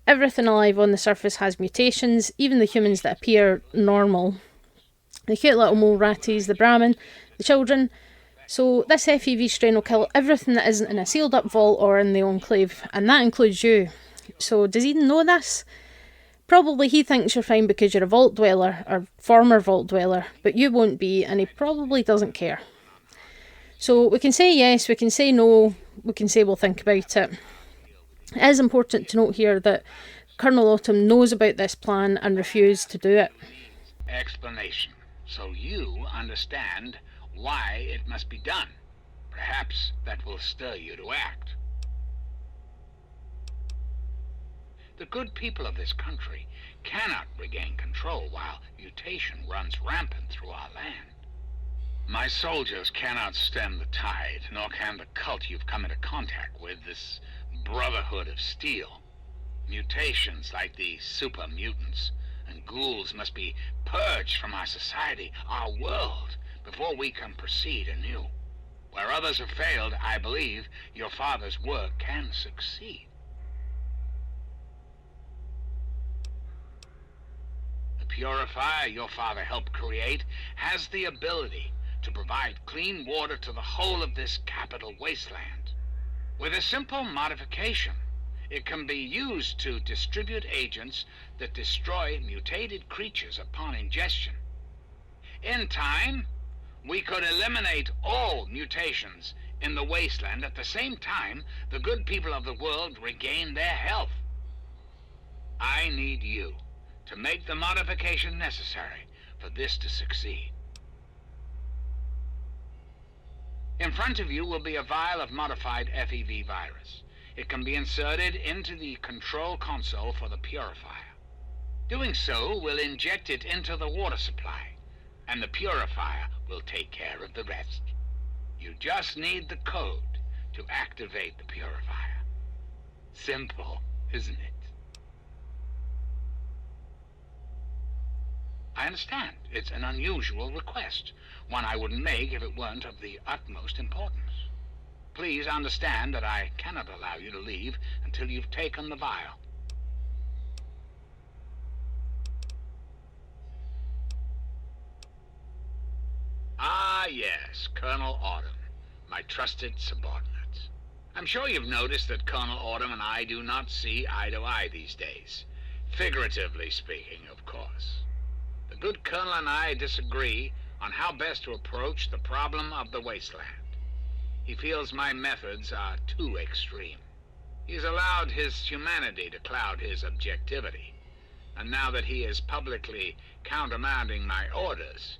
everything alive on the surface has mutations, even the humans that appear normal. The cute little mole ratties, the Brahmin, the children. So this FEV strain will kill everything that isn't in a sealed up vault or in the Enclave, and that includes you. So does Eden know this? Probably he thinks you're fine because you're a vault dweller, or former vault dweller, but you won't be, and he probably doesn't care. So we can say yes, we can say no, we can say we'll think about it. It is important to note here that Colonel Autumn knows about this plan and refused to do it. Explanation, so you understand why it must be done. Perhaps that will stir you to act. The good people of this country cannot regain control while mutation runs rampant through our land. My soldiers cannot stem the tide, nor can the cult you've come into contact with, this Brotherhood of Steel. Mutations like the super mutants and ghouls must be purged from our society, our world, before we can proceed anew. Where others have failed, I believe your father's work can succeed. The purifier your father helped create has the ability to provide clean water to the whole of this capital wasteland. With a simple modification, it can be used to distribute agents that destroy mutated creatures upon ingestion. In time, we could eliminate all mutations in the wasteland at the same time the good people of the world regain their health. I need you to make the modification necessary for this to succeed. In front of you will be a vial of modified FEV virus. It can be inserted into the control console for the purifier. Doing so will inject it into the water supply, and the purifier will take care of the rest. You just need the code to activate the purifier. Simple, isn't it? I understand. It's an unusual request, one I wouldn't make if it weren't of the utmost importance. Please understand that I cannot allow you to leave until you've taken the vial. Ah, yes, Colonel Autumn, my trusted subordinate. I'm sure you've noticed that Colonel Autumn and I do not see eye to eye these days. Figuratively speaking, of course. The good Colonel and I disagree on how best to approach the problem of the wasteland. He feels my methods are too extreme. He's allowed his humanity to cloud his objectivity. And now that he is publicly countermanding my orders,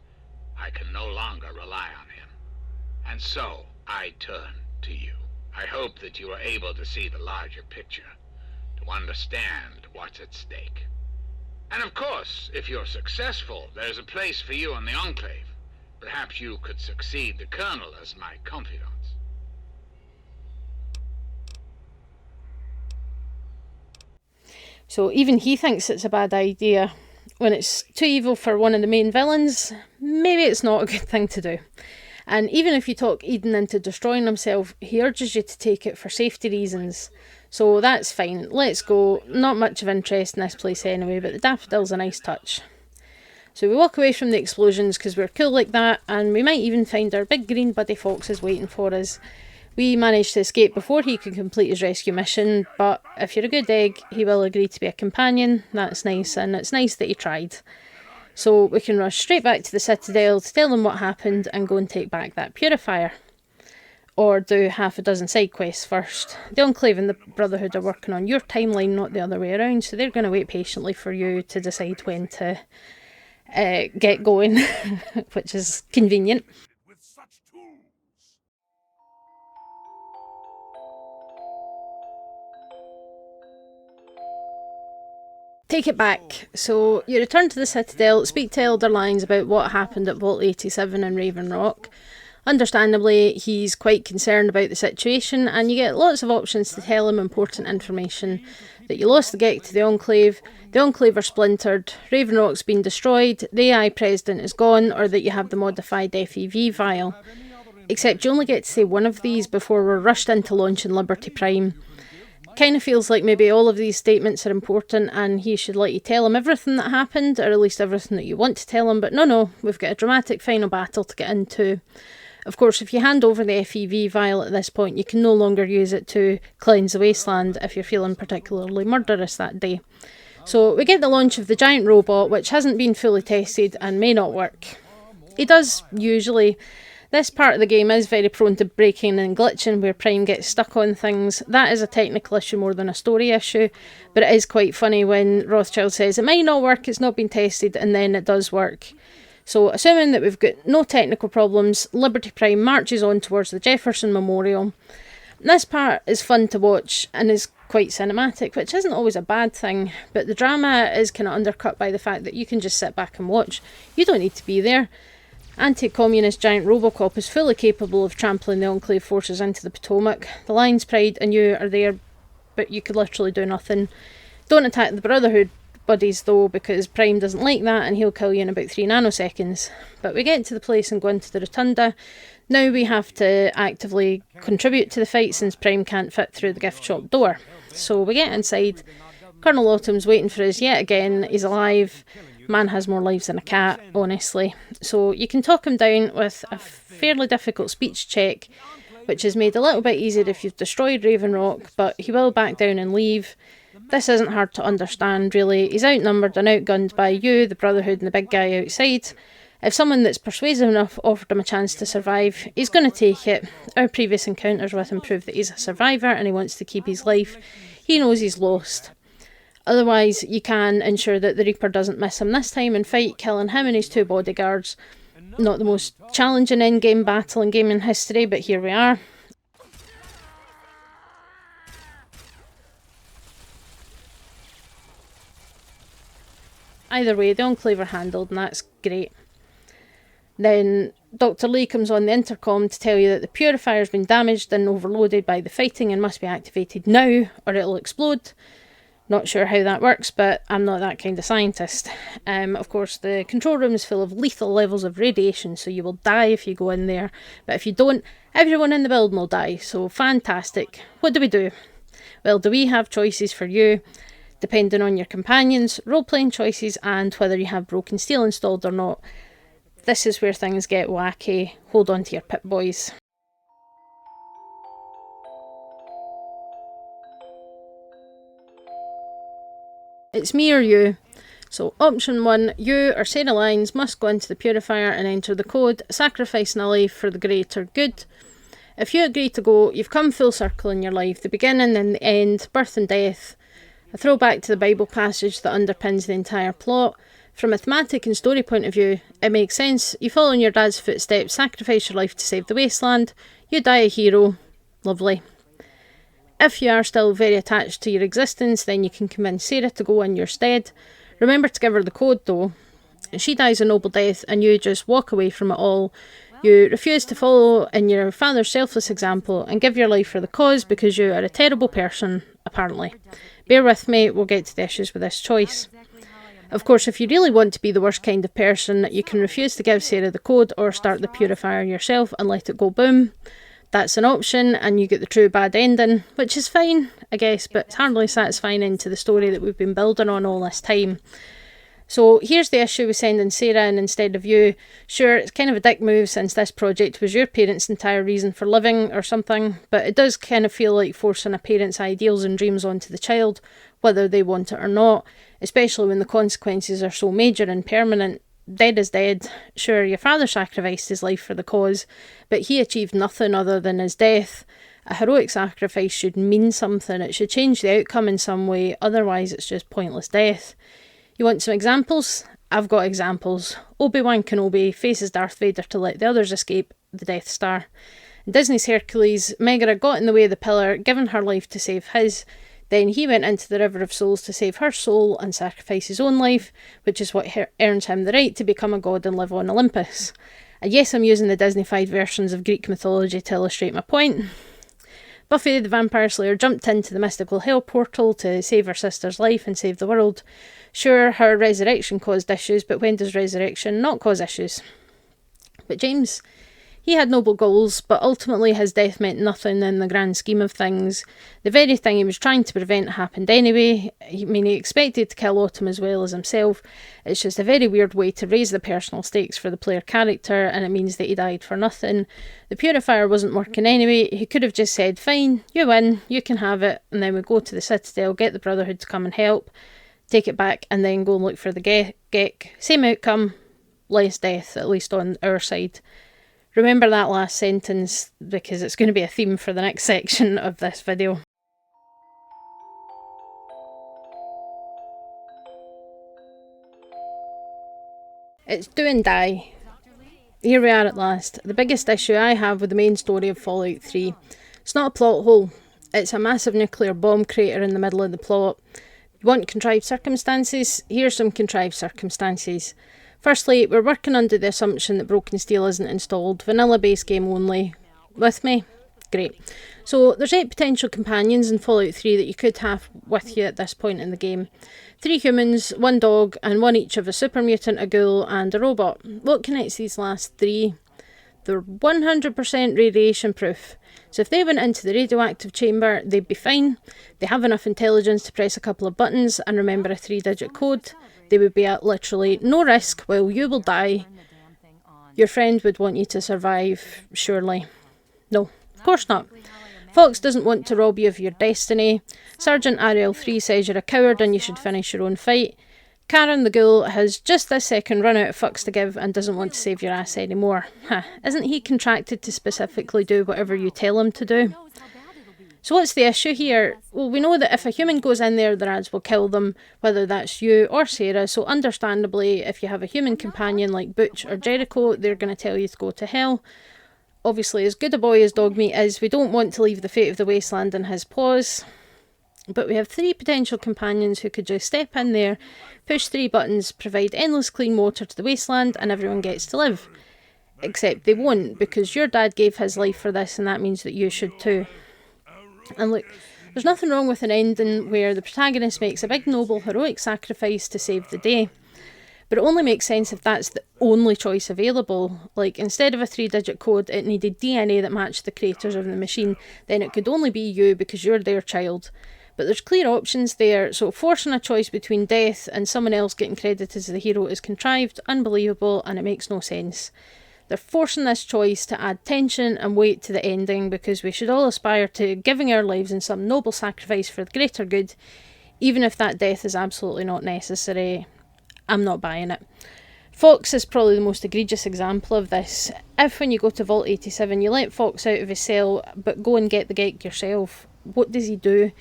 I can no longer rely on him. And so, I turn to you. I hope that you are able to see the larger picture, to understand what's at stake. And of course, if you're successful, there's a place for you in the Enclave. Perhaps you could succeed the Colonel as my confidant. So even he thinks it's a bad idea. When it's too evil for one of the main villains, maybe it's not a good thing to do. And even if you talk Eden into destroying himself, he urges you to take it for safety reasons. So that's fine, let's go. Not much of interest in this place anyway, but the daffodil's a nice touch. So we walk away from the explosions because we're cool like that, and we might even find our big green buddy foxes waiting for us. We managed to escape before he could complete his rescue mission, but if you're a good egg, he will agree to be a companion. That's nice, and it's nice that he tried. So we can rush straight back to the Citadel to tell them what happened and go and take back that purifier. Or do half a dozen side quests first. The Enclave and the Brotherhood are working on your timeline, not the other way around, so they're going to wait patiently for you to decide when to get going, which is convenient. With such tools. Take it back. So you return to the Citadel, speak to Elder Lyons about what happened at Vault 87 in Raven Rock. Understandably, he's quite concerned about the situation, and you get lots of options to tell him important information. That you lost the gate to the Enclave are splintered, Raven Rock's been destroyed, the AI President is gone, or that you have the modified FEV vial. Except you only get to say one of these before we're rushed into launching Liberty Prime. Kind of feels like maybe all of these statements are important and he should let you tell him everything that happened, or at least everything that you want to tell him, but no, we've got a dramatic final battle to get into. Of course, if you hand over the FEV vial at this point, you can no longer use it to cleanse the wasteland if you're feeling particularly murderous that day. So we get the launch of the giant robot, which hasn't been fully tested and may not work. It does, usually. This part of the game is very prone to breaking and glitching, where Prime gets stuck on things. That is a technical issue more than a story issue, but it is quite funny when Rothschild says it might not work, it's not been tested, and then it does work. So, assuming that we've got no technical problems, Liberty Prime marches on towards the Jefferson Memorial. This part is fun to watch and is quite cinematic, which isn't always a bad thing, but the drama is kind of undercut by the fact that you can just sit back and watch. You don't need to be there. Anti-communist giant Robocop is fully capable of trampling the Enclave forces into the Potomac. The Lion's Pride and you are there, but you could literally do nothing. Don't attack the Brotherhood buddies though, because Prime doesn't like that and he'll kill you in about 3 nanoseconds. But we get to the place and go into the Rotunda. Now we have to actively contribute to the fight since Prime can't fit through the gift shop door. So we get inside. Colonel Autumn's waiting for us yet again. He's alive. Man has more lives than a cat, honestly. So you can talk him down with a fairly difficult speech check, which is made a little bit easier if you've destroyed Raven Rock, but he will back down and leave. This isn't hard to understand, really. He's outnumbered and outgunned by you, the Brotherhood, and the big guy outside. If someone that's persuasive enough offered him a chance to survive, he's going to take it. Our previous encounters with him prove that he's a survivor and he wants to keep his life. He knows he's lost. Otherwise, you can ensure that the Reaper doesn't miss him this time and fight, killing him and his 2 bodyguards. Not the most challenging endgame battle in gaming history, but here we are. Either way, the Enclave are handled, and that's great. Then Dr. Lee comes on the intercom to tell you that the purifier's been damaged and overloaded by the fighting and must be activated now, or it'll explode. Not sure how that works, but I'm not that kind of scientist. Of course, the control room is full of lethal levels of radiation, so you will die if you go in there. But if you don't, everyone in the building will die, so fantastic. What do? Well, do we have choices for you? Depending on your companions, role-playing choices, and whether you have broken steel installed or not. This is where things get wacky. Hold on to your pip, boys. It's me or you. So option 1, you or Sarah Lyons must go into the purifier and enter the code, sacrificing a life for the greater good. If you agree to go, you've come full circle in your life, the beginning and the end, birth and death. A throwback to the Bible passage that underpins the entire plot. From a thematic and story point of view, it makes sense. You follow in your dad's footsteps, sacrifice your life to save the wasteland, you die a hero. Lovely. If you are still very attached to your existence, then you can convince Sarah to go in your stead. Remember to give her the code though. She dies a noble death and you just walk away from it all. You refuse to follow in your father's selfless example and give your life for the cause because you are a terrible person, apparently. Bear with me, we'll get to the issues with this choice. Of course, if you really want to be the worst kind of person, you can refuse to give Sarah the code or start the purifier yourself and let it go boom. That's an option, and you get the true bad ending, which is fine, I guess, but it's hardly satisfying into the story that we've been building on all this time. So here's the issue with sending Sarah in instead of you. Sure, it's kind of a dick move since this project was your parents' entire reason for living or something, but it does kind of feel like forcing a parent's ideals and dreams onto the child, whether they want it or not, especially when the consequences are so major and permanent. Dead is dead. Sure, your father sacrificed his life for the cause, but he achieved nothing other than his death. A heroic sacrifice should mean something. It should change the outcome in some way, otherwise it's just pointless death. You want some examples? I've got examples. Obi-Wan Kenobi faces Darth Vader to let the others escape the Death Star. In Disney's Hercules, Megara got in the way of the pillar, given her life to save his. Then he went into the River of Souls to save her soul and sacrifice his own life, which is what earns him the right to become a god and live on Olympus. And yes, I'm using the Disney-fied versions of Greek mythology to illustrate my point. Buffy the Vampire Slayer jumped into the mystical hell portal to save her sister's life and save the world. Sure, her resurrection caused issues, but when does resurrection not cause issues? But James, he had noble goals, but ultimately his death meant nothing in the grand scheme of things. The very thing he was trying to prevent happened anyway. He expected to kill Autumn as well as himself. It's just a very weird way to raise the personal stakes for the player character, and it means that he died for nothing. The purifier wasn't working anyway. He could have just said, fine, you win, you can have it, and then we go to the Citadel, get the Brotherhood to come and help, take it back, and then go and look for the Gek. Same outcome, less death, at least on our side. Remember that last sentence, because it's going to be a theme for the next section of this video. It's do and die. Here we are at last. The biggest issue I have with the main story of Fallout 3. It's not a plot hole. It's a massive nuclear bomb crater in the middle of the plot. You want contrived circumstances? Here's some contrived circumstances. Firstly, we're working under the assumption that Broken Steel isn't installed. Vanilla base game only. With me? Great. So there's 8 potential companions in Fallout 3 that you could have with you at this point in the game. 3 humans, 1 dog, and 1 each of a super mutant, a ghoul, and a robot. What connects these last 3? They're 100% radiation proof. So if they went into the radioactive chamber, they'd be fine. They have enough intelligence to press a couple of buttons and remember a 3-digit code. They would be at literally no risk while you will die. Your friend would want you to survive, surely. No, of course not. Fox doesn't want to rob you of your destiny. Sergeant RL3 says you're a coward and you should finish your own fight. Karen the Ghoul has just this second run out of fucks to give and doesn't want to save your ass anymore. Isn't he contracted to specifically do whatever you tell him to do? So what's the issue here? Well, we know that if a human goes in there, the rads will kill them, whether that's you or Sarah, so understandably, if you have a human companion like Butch or Jericho, they're going to tell you to go to hell. Obviously, as good a boy as Dogmeat is, we don't want to leave the fate of the wasteland in his paws. But we have 3 potential companions who could just step in there, push 3 buttons, provide endless clean water to the wasteland, and everyone gets to live. Except they won't, because your dad gave his life for this, and that means that you should too. And look, there's nothing wrong with an ending where the protagonist makes a big noble heroic sacrifice to save the day. But it only makes sense if that's the only choice available. Like, instead of a 3-digit code, it needed DNA that matched the creators of the machine. Then it could only be you because you're their child. But there's clear options there, so forcing a choice between death and someone else getting credited as the hero is contrived, unbelievable, and it makes no sense. They're forcing this choice to add tension and weight to the ending because we should all aspire to giving our lives in some noble sacrifice for the greater good, even if that death is absolutely not necessary. I'm not buying it. Fox is probably the most egregious example of this. If when you go to Vault 87 you let Fox out of his cell but go and get the Gek yourself, what does he do?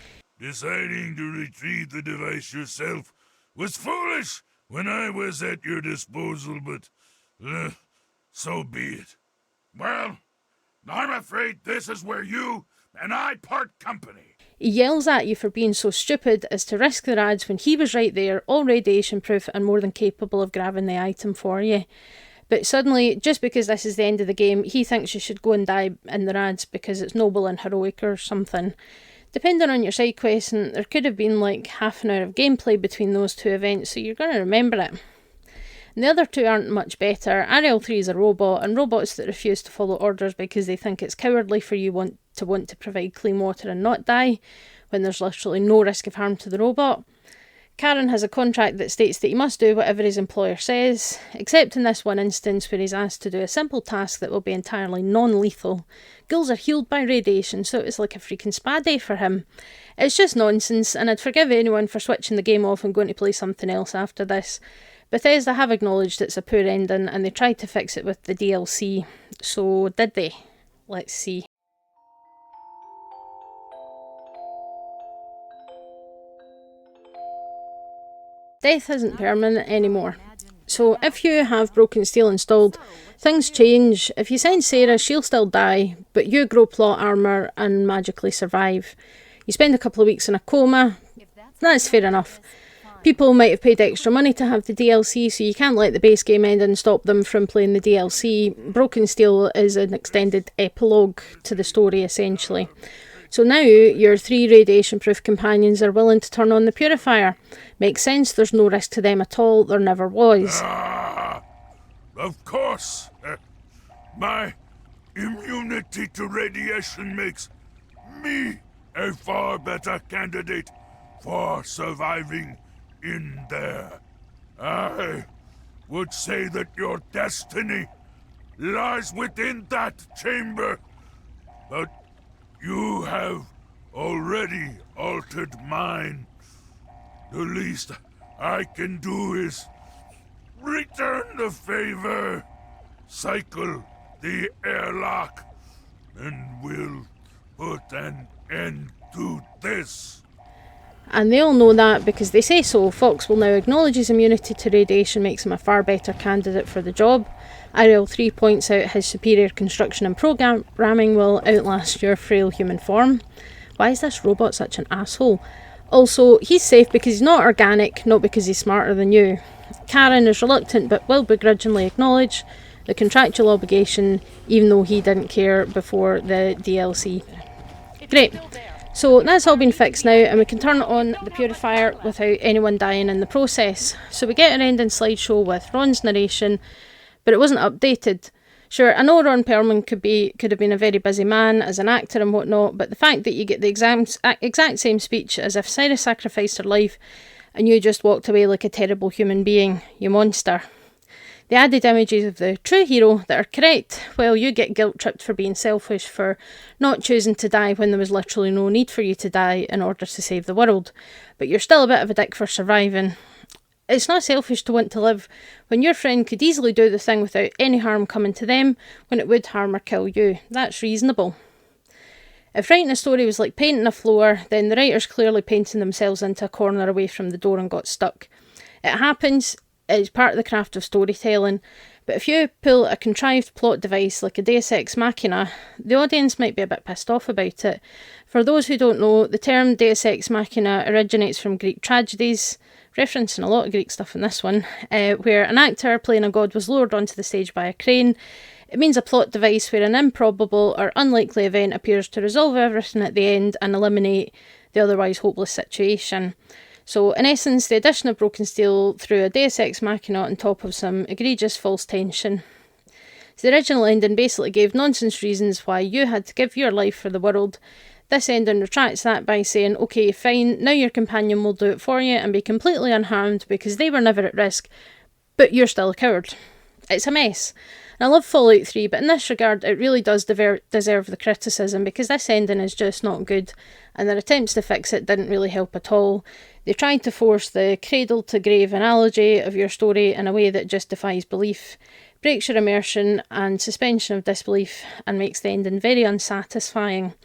Deciding to retrieve the device yourself was foolish when I was at your disposal, but so be it. Well, I'm afraid this is where you and I part company. He yells at you for being so stupid as to risk the rads when he was right there, all radiation proof and more than capable of grabbing the item for you. But suddenly, just because this is the end of the game, he thinks you should go and die in the rads because it's noble and heroic or something. Depending on your side quest, and there could have been like half an hour of gameplay between those 2 events, so you're going to remember it. And the other 2 aren't much better. RL3 is a robot, and robots that refuse to follow orders because they think it's cowardly for you want to provide clean water and not die, when there's literally no risk of harm to the robot. Karen has a contract that states that he must do whatever his employer says, except in this one instance where he's asked to do a simple task that will be entirely non-lethal. Ghouls are healed by radiation, so it's like a freaking spa day for him. It's just nonsense, and I'd forgive anyone for switching the game off and going to play something else after this. Bethesda have acknowledged it's a poor ending, and they tried to fix it with the DLC. So, did they? Let's see. Death isn't permanent anymore. So if you have Broken Steel installed, things change. If you send Sarah, she'll still die, but you grow plot armour and magically survive. You spend a couple of weeks in a coma. That's fair enough. People might have paid extra money to have the DLC, so you can't let the base game end and stop them from playing the DLC. Broken Steel is an extended epilogue to the story, essentially. So now your 3 radiation-proof companions are willing to turn on the purifier. Makes sense, there's no risk to them at all, there never was. Of course. My immunity to radiation makes me a far better candidate for surviving in there. I would say that your destiny lies within that chamber, but you have already altered mine. The least I can do is return the favor, cycle the airlock, and we'll put an end to this. And they all know that because they say so. Fox will now acknowledge his immunity to radiation makes him a far better candidate for the job. RL3 points out his superior construction and programming will outlast your frail human form. Why is this robot such an asshole? Also, he's safe because he's not organic, not because he's smarter than you. Karen is reluctant but will begrudgingly acknowledge the contractual obligation, even though he didn't care before the DLC. Great. So that's all been fixed now, and we can turn on the purifier without anyone dying in the process. So we get an ending slideshow with Ron's narration, but it wasn't updated. Sure, I know Ron Perlman could have been a very busy man as an actor and whatnot, but the fact that you get the exact same speech as if Cyrus sacrificed her life and you just walked away like a terrible human being, you monster. The added images of the true hero that are correct, well, you get guilt-tripped for being selfish, for not choosing to die when there was literally no need for you to die in order to save the world. But you're still a bit of a dick for surviving. It's not selfish to want to live when your friend could easily do the thing without any harm coming to them when it would harm or kill you. That's reasonable. If writing a story was like painting a floor, then the writer's clearly painting themselves into a corner away from the door and got stuck. It happens. It's part of the craft of storytelling, but if you pull a contrived plot device like a Deus Ex Machina, the audience might be a bit pissed off about it. For those who don't know, the term Deus Ex Machina originates from Greek tragedies, referencing a lot of Greek stuff in this one, where an actor playing a god was lowered onto the stage by a crane. It means a plot device where an improbable or unlikely event appears to resolve everything at the end and eliminate the otherwise hopeless situation. So, in essence, the addition of Broken Steel threw a Deus Ex Machina on top of some egregious false tension. So the original ending basically gave nonsense reasons why you had to give your life for the world. This ending retracts that by saying, okay, fine, now your companion will do it for you and be completely unharmed because they were never at risk, but you're still a coward. It's a mess. And I love Fallout 3, but in this regard, it really does deserve the criticism because this ending is just not good, and their attempts to fix it didn't really help at all. They tried to force the cradle-to-grave analogy of your story in a way that just defies belief, breaks your immersion and suspension of disbelief, and makes the ending very unsatisfying.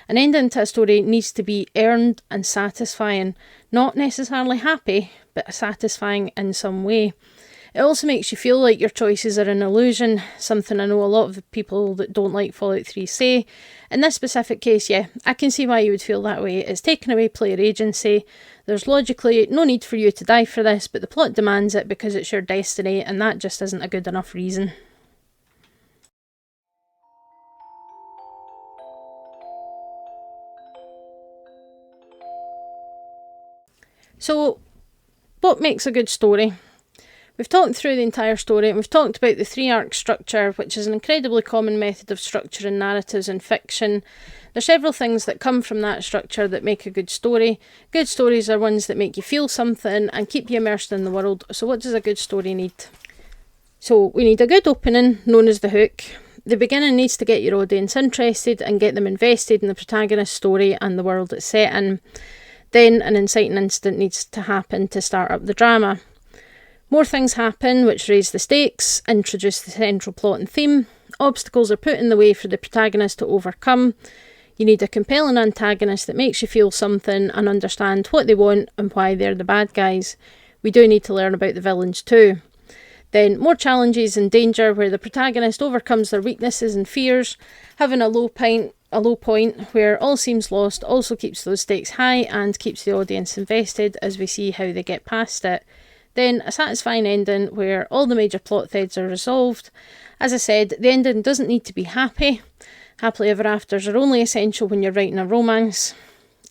An ending to a story needs to be earned and satisfying, not necessarily happy, but satisfying in some way. It also makes you feel like your choices are an illusion, something I know a lot of the people that don't like Fallout 3 say. In this specific case, yeah, I can see why you would feel that way. It's taken away player agency. There's logically no need for you to die for this, but the plot demands it because it's your destiny, and that just isn't a good enough reason. So, what makes a good story? We've talked through the entire story, and we've talked about the 3-arc structure, which is an incredibly common method of structuring narratives in fiction. There's several things that come from that structure that make a good story. Good stories are ones that make you feel something and keep you immersed in the world. So what does a good story need? So we need a good opening, known as the hook. The beginning needs to get your audience interested and get them invested in the protagonist's story and the world it's set in. Then an inciting incident needs to happen to start up the drama. More things happen which raise the stakes, introduce the central plot and theme. Obstacles are put in the way for the protagonist to overcome. You need a compelling antagonist that makes you feel something and understand what they want and why they're the bad guys. We do need to learn about the villains too. Then more challenges and danger where the protagonist overcomes their weaknesses and fears. Having a low point a low point where all seems lost also keeps those stakes high and keeps the audience invested as we see how they get past it. Then a satisfying ending where all the major plot threads are resolved. As I said, the ending doesn't need to be happy. Happily ever afters are only essential when you're writing a romance.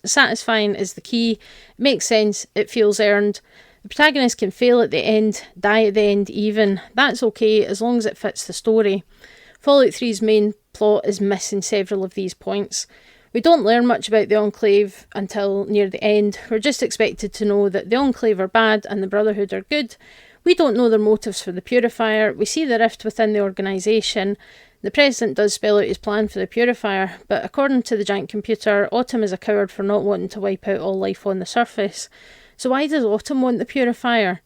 Satisfying is the key. It makes sense. It feels earned. The protagonist can fail at the end, die at the end even. That's okay as long as it fits the story. Fallout 3's main plot is missing several of these points. We don't learn much about the Enclave until near the end. We're just expected to know that the Enclave are bad and the Brotherhood are good. We don't know their motives for the Purifier. We see the rift within the organisation. The President does spell out his plan for the Purifier, but according to the giant computer, Autumn is a coward for not wanting to wipe out all life on the surface. So why does Autumn want the Purifier?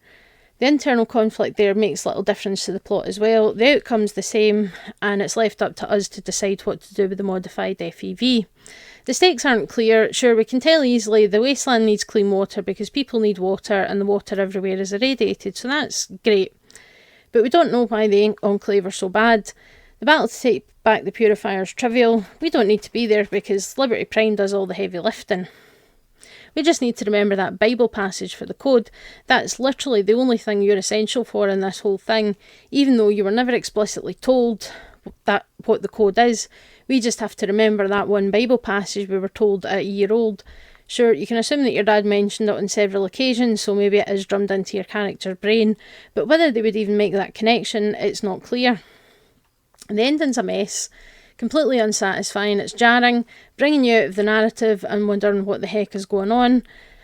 The internal conflict there makes little difference to the plot as well. The outcome's the same, and it's left up to us to decide what to do with the modified FEV. The stakes aren't clear. Sure, we can tell easily the wasteland needs clean water because people need water and the water everywhere is irradiated, so that's great. But we don't know why the Enclave are so bad. The battle to take back the Purifier is trivial. We don't need to be there because Liberty Prime does all the heavy lifting. We just need to remember that Bible passage for the code. That's literally the only thing you're essential for in this whole thing, even though you were never explicitly told that what the code is. We just have to remember that one Bible passage we were told at a year old. Sure, you can assume that your dad mentioned it on several occasions, so maybe it is drummed into your character's brain, but whether they would even make that connection, it's not clear. The ending's a mess. Completely unsatisfying, it's jarring, bringing you out of the narrative and wondering what the heck is going on.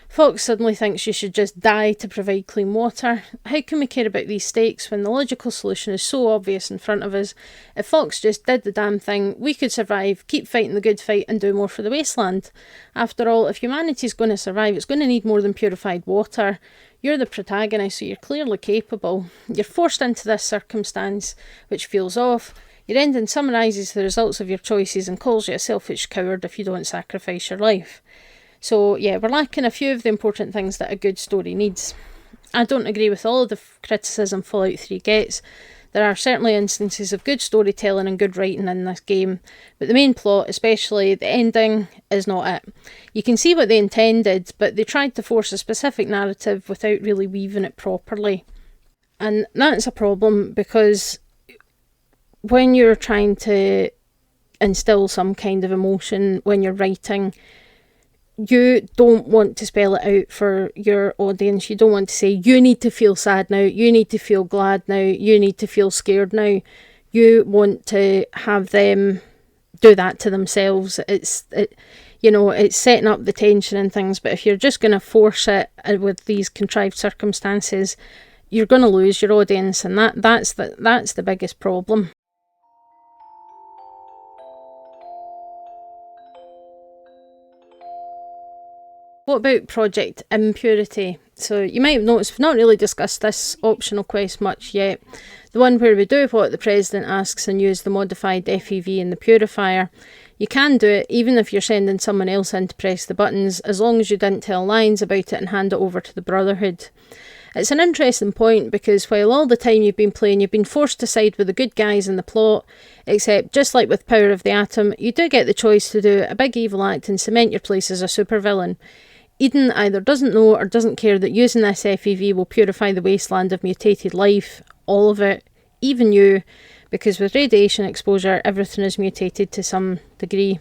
Fox suddenly thinks you should just die to provide clean water. How can we care about these stakes when the logical solution is so obvious in front of us? If Fox just did the damn thing, we could survive, keep fighting the good fight and do more for the wasteland. After all, if humanity's going to survive, it's going to need more than purified water. You're the protagonist, so you're clearly capable. You're forced into this circumstance, which feels off. Your ending summarises the results of your choices and calls you a selfish coward if you don't sacrifice your life. So yeah, we're lacking a few of the important things that a good story needs. I don't agree with all of the criticism Fallout 3 gets. There are certainly instances of good storytelling and good writing in this game, but the main plot, especially the ending, is not it. You can see what they intended, but they tried to force a specific narrative without really weaving it properly. And that's a problem because when you're trying to instill some kind of emotion when you're writing, you don't want to spell it out for your audience. You don't want to say, you need to feel sad now, you need to feel glad now, you need to feel scared now. You want to have them do that to themselves. It's setting up the tension and things, but if you're just going to force it with these contrived circumstances, you're going to lose your audience, and that's the biggest problem. What about Project Impurity? So you might have noticed we've not really discussed this optional quest much yet. The one where we do what the President asks and use the modified FEV in the Purifier. You can do it even if you're sending someone else in to press the buttons, as long as you didn't tell lions about it and hand it over to the Brotherhood. It's an interesting point because while all the time you've been playing, you've been forced to side with the good guys in the plot, except just like with Power of the Atom, you do get the choice to do a big evil act and cement your place as a supervillain. Eden either doesn't know or doesn't care that using this FEV will purify the wasteland of mutated life, all of it, even you, because with radiation exposure everything is mutated to some degree.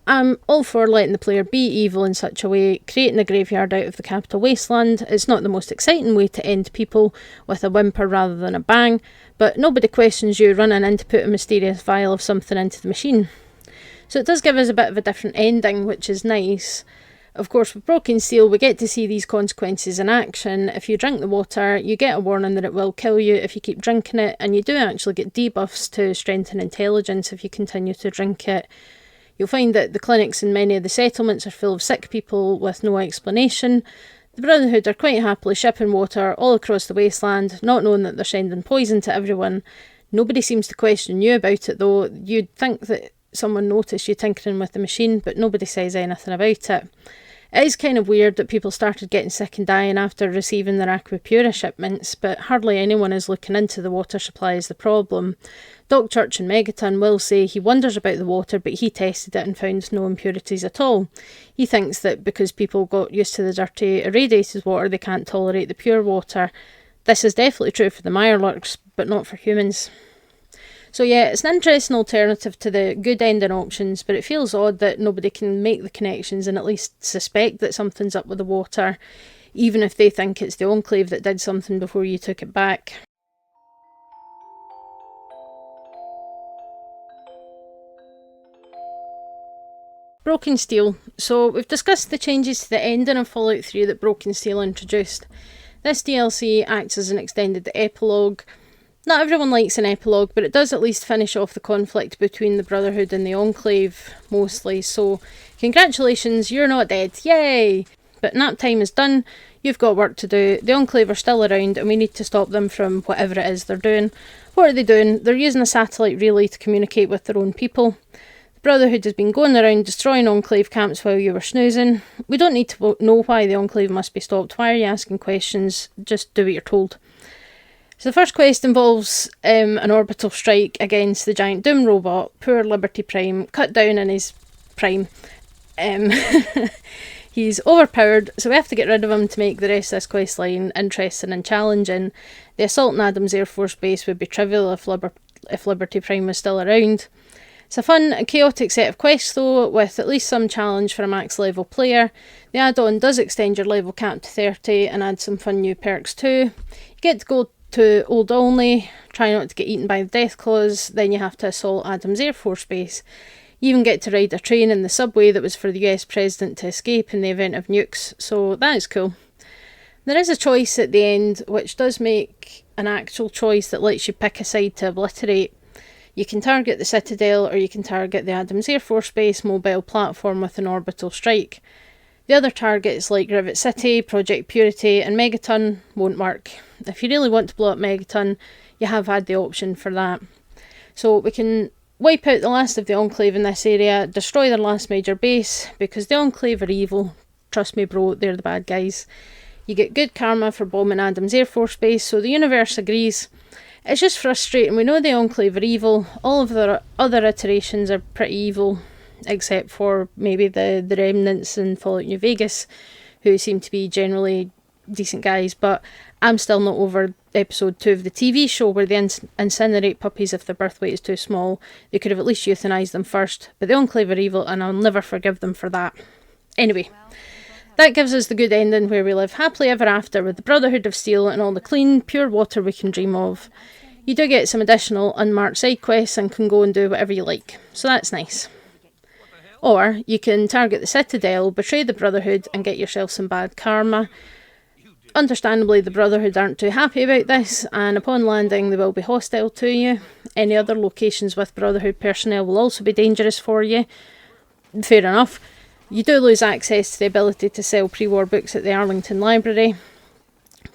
I'm all for letting the player be evil in such a way, creating a graveyard out of the capital wasteland. It's not the most exciting way to end people, with a whimper rather than a bang, but nobody questions you running in to put a mysterious vial of something into the machine. So it does give us a bit of a different ending, which is nice. Of course, with Broken Steel, we get to see these consequences in action. If you drink the water, you get a warning that it will kill you if you keep drinking it, and you do actually get debuffs to strength and intelligence if you continue to drink it. You'll find that the clinics in many of the settlements are full of sick people with no explanation. The Brotherhood are quite happily shipping water all across the wasteland, not knowing that they're sending poison to everyone. Nobody seems to question you about it though. You'd think that someone noticed you tinkering with the machine, but nobody says anything about it. It is kind of weird that people started getting sick and dying after receiving their Aquapura shipments, but hardly anyone is looking into the water supply as the problem. Doc Church in Megaton will say he wonders about the water, but he tested it and found no impurities at all. He thinks that because people got used to the dirty irradiated water, they can't tolerate the pure water. This is definitely true for the Mirelurks, but not for humans. So yeah, it's an interesting alternative to the good ending options, but it feels odd that nobody can make the connections and at least suspect that something's up with the water, even if they think it's the Enclave that did something before you took it back. Broken Steel. So we've discussed the changes to the ending of Fallout 3 that Broken Steel introduced. This DLC acts as an extended epilogue. Not everyone likes an epilogue, but it does at least finish off the conflict between the Brotherhood and the Enclave, mostly, so congratulations, you're not dead, yay! But nap time is done, you've got work to do, the Enclave are still around and we need to stop them from whatever it is they're doing. What are they doing? They're using a satellite relay to communicate with their own people. The Brotherhood has been going around destroying Enclave camps while you were snoozing. We don't need to know why the Enclave must be stopped, why are you asking questions? Just do what you're told. So the first quest involves an orbital strike against the giant Doom robot, poor Liberty Prime, cut down in his prime. He's overpowered, so we have to get rid of him to make the rest of this quest line interesting and challenging. The assault on Adams Air Force Base would be trivial if Liberty Prime was still around. It's a fun and chaotic set of quests though, with at least some challenge for a max level player. The add-on does extend your level cap to 30 and add some fun new perks too. You get to go to Old Olney, try not to get eaten by the Death Claws, then you have to assault Adams Air Force Base. You even get to ride a train in the subway that was for the US President to escape in the event of nukes, so that is cool. There is a choice at the end, which does make an actual choice that lets you pick a side to obliterate. You can target the Citadel or you can target the Adams Air Force Base mobile platform with an orbital strike. The other targets like Rivet City, Project Purity and Megaton won't work. If you really want to blow up Megaton, you have had the option for that. So we can wipe out the last of the Enclave in this area, destroy their last major base, because the Enclave are evil. Trust me bro, they're the bad guys. You get good karma for bombing Adams Air Force Base, so the universe agrees. It's just frustrating, we know the Enclave are evil, all of their other iterations are pretty evil, except for maybe the remnants in Fallout New Vegas, who seem to be generally decent guys, but I'm still not over episode 2 of the TV show where they incinerate puppies if their birth weight is too small. They could have at least euthanized them first, but the Enclave are evil and I'll never forgive them for that. Anyway, that gives us the good ending where we live happily ever after with the Brotherhood of Steel and all the clean, pure water we can dream of. You do get some additional unmarked side quests and can go and do whatever you like, so that's nice. Or you can target the Citadel, betray the Brotherhood and get yourself some bad karma. Understandably, the Brotherhood aren't too happy about this, and upon landing they will be hostile to you. Any other locations with Brotherhood personnel will also be dangerous for you. Fair enough. You do lose access to the ability to sell pre-war books at the Arlington Library,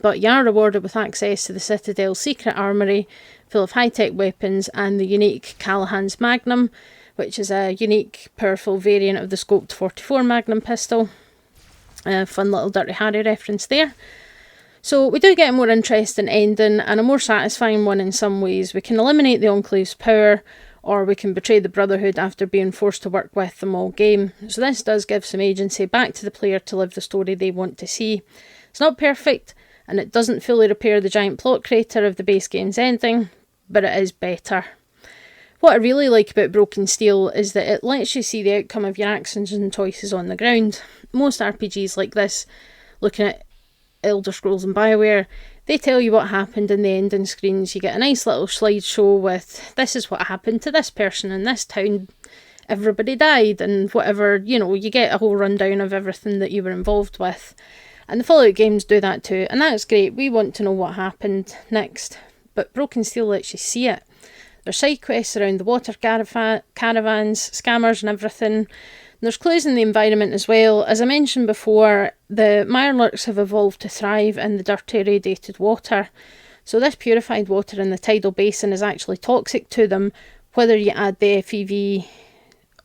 but you are rewarded with access to the Citadel's secret armoury, full of high-tech weapons, and the unique Callahan's Magnum, which is a unique, powerful variant of the scoped 44 Magnum pistol. Fun little Dirty Harry reference there. So we do get a more interesting ending and a more satisfying one in some ways. We can eliminate the Enclave's power, or we can betray the Brotherhood after being forced to work with them all game. So this does give some agency back to the player to live the story they want to see. It's not perfect, and it doesn't fully repair the giant plot crater of the base game's ending, but it is better. What I really like about Broken Steel is that it lets you see the outcome of your actions and choices on the ground. Most RPGs like this, looking at Elder Scrolls and BioWare, they tell you what happened in the ending screens. You get a nice little slideshow with, this is what happened to this person in this town, everybody died, and whatever, you get a whole rundown of everything that you were involved with. And the Fallout games do that too, and that's great. We want to know what happened next. But Broken Steel lets you see it. There's side quests around the water caravans, scammers and everything. There's clues in the environment as well. As I mentioned before, the Mirelurks have evolved to thrive in the dirty irradiated water. So this purified water in the tidal basin is actually toxic to them, whether you add the FEV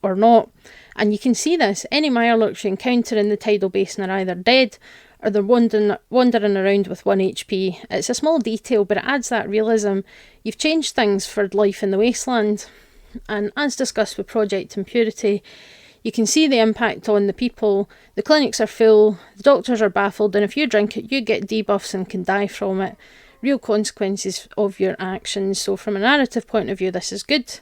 or not. And you can see this. Any Mirelurks you encounter in the tidal basin are either dead or they're wandering around with 1 HP. It's a small detail, but it adds that realism. You've changed things for life in the wasteland. And as discussed with Project Impurity, you can see the impact on the people. The clinics are full, the doctors are baffled, and if you drink it, you get debuffs and can die from it. Real consequences of your actions. So from a narrative point of view, this is good.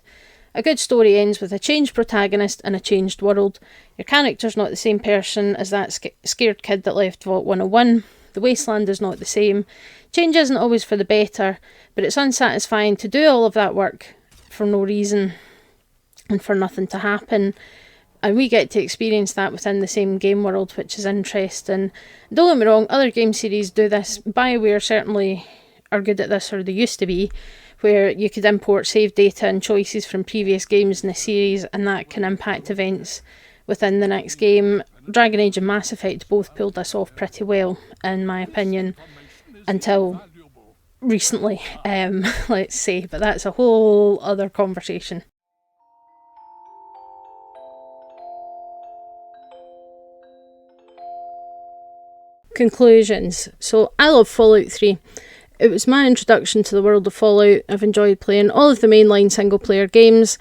A good story ends with a changed protagonist and a changed world. Your character's not the same person as that scared kid that left Vault 101. The wasteland is not the same. Change isn't always for the better, but it's unsatisfying to do all of that work for no reason and for nothing to happen. And we get to experience that within the same game world, which is interesting. Don't get me wrong, other game series do this. BioWare certainly are good at this, or they used to be, where you could import save data and choices from previous games in the series, and that can impact events within the next game. Dragon Age and Mass Effect both pulled this off pretty well, in my opinion, until recently, let's say, but that's a whole other conversation. Conclusions. So I love Fallout 3. It was my introduction to the world of Fallout. I've enjoyed playing all of the mainline single player games.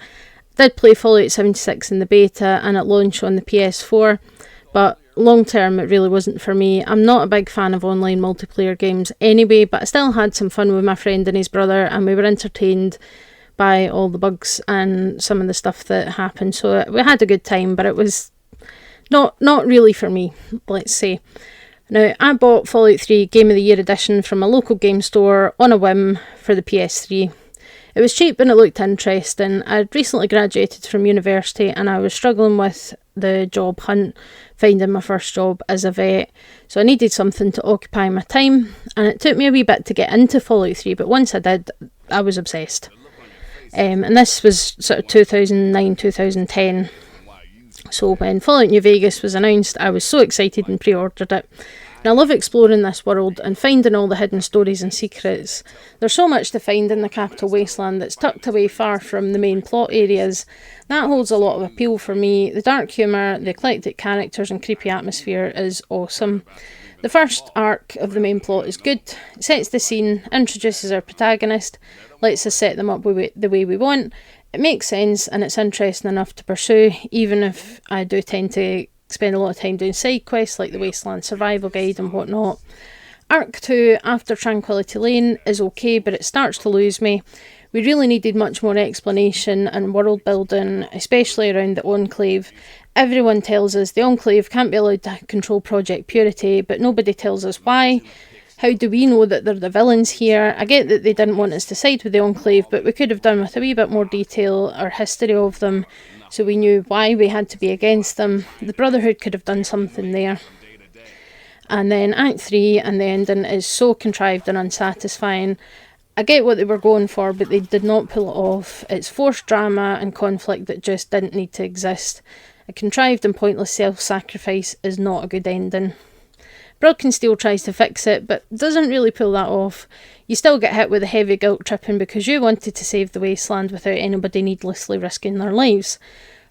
Did play Fallout 76 in the beta and at launch on the PS4, but long term it really wasn't for me. I'm not a big fan of online multiplayer games anyway, but I still had some fun with my friend and his brother, and we were entertained by all the bugs and some of the stuff that happened. So we had a good time, but it was not really for me, let's say. Now, I bought Fallout 3 Game of the Year edition from a local game store on a whim for the PS3. It was cheap and it looked interesting. I'd recently graduated from university and I was struggling with the job hunt, finding my first job as a vet. So I needed something to occupy my time, and it took me a wee bit to get into Fallout 3, but once I did, I was obsessed. And this was sort of 2009, 2010. So when Fallout New Vegas was announced, I was so excited and pre-ordered it. And I love exploring this world and finding all the hidden stories and secrets. There's so much to find in the capital wasteland that's tucked away far from the main plot areas. That holds a lot of appeal for me. The dark humour, the eclectic characters and creepy atmosphere is awesome. The first arc of the main plot is good. It sets the scene, introduces our protagonist, lets us set them up the way we want. It makes sense and it's interesting enough to pursue, even if I do tend to spend a lot of time doing side quests like the Wasteland Survival Guide and whatnot. Arc 2, after Tranquillity Lane, is okay, but it starts to lose me. We really needed much more explanation and world building, especially around the Enclave. Everyone tells us the Enclave can't be allowed to control Project Purity, but nobody tells us why. How do we know that they're the villains here? I get that they didn't want us to side with the Enclave, but we could have done with a wee bit more detail or history of them, so we knew why we had to be against them. The Brotherhood could have done something there. And then Act 3 and the ending is so contrived and unsatisfying. I get what they were going for, but they did not pull it off. It's forced drama and conflict that just didn't need to exist. A contrived and pointless self-sacrifice is not a good ending. Broken Steel tries to fix it, but doesn't really pull that off. You still get hit with a heavy guilt tripping because you wanted to save the wasteland without anybody needlessly risking their lives.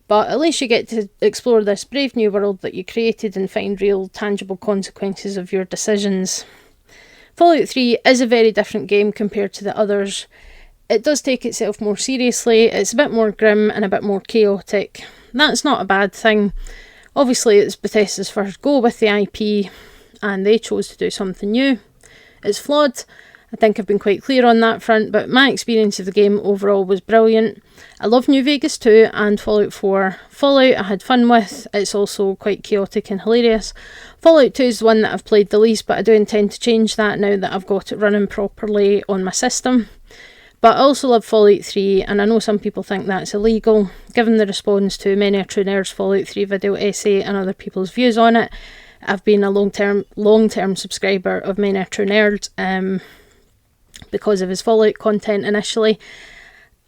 But at least you get to explore this brave new world that you created and find real, tangible consequences of your decisions. Fallout 3 is a very different game compared to the others. It does take itself more seriously, it's a bit more grim and a bit more chaotic. That's not a bad thing. Obviously it's Bethesda's first go with the IP, and they chose to do something new. It's flawed. I think I've been quite clear on that front, but my experience of the game overall was brilliant. I love New Vegas 2 and Fallout 4. Fallout I had fun with, it's also quite chaotic and hilarious. Fallout 2 is the one that I've played the least, but I do intend to change that now that I've got it running properly on my system. But I also love Fallout 3, and I know some people think that's illegal. Given the response to many a True Nerd's Fallout 3 video essay and other people's views on it, I've been a long-term subscriber of Many True Nerd because of his Fallout content initially,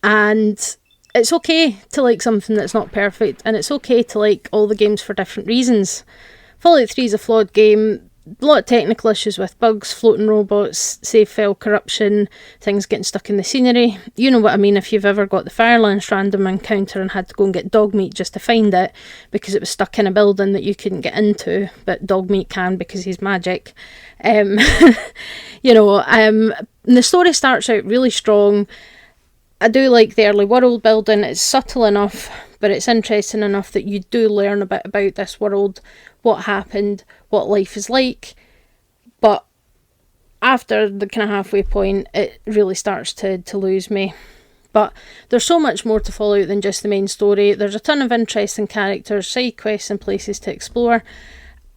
and it's okay to like something that's not perfect, and it's okay to like all the games for different reasons. Fallout 3 is a flawed game. a lot of technical issues with bugs, floating robots, save file corruption, things getting stuck in the scenery. You know what I mean if you've ever got the Firelance random encounter and had to go and get dog meat just to find it because it was stuck in a building that you couldn't get into, but dog meat can because he's magic. The story starts out really strong. I do like the early world building. It's subtle enough, but it's interesting enough that you do learn a bit about this world, what happened, what life is like. But after the kind of halfway point, it really starts to lose me. But there's so much more to Fallout than just the main story. There's a ton of interesting characters, side quests and places to explore.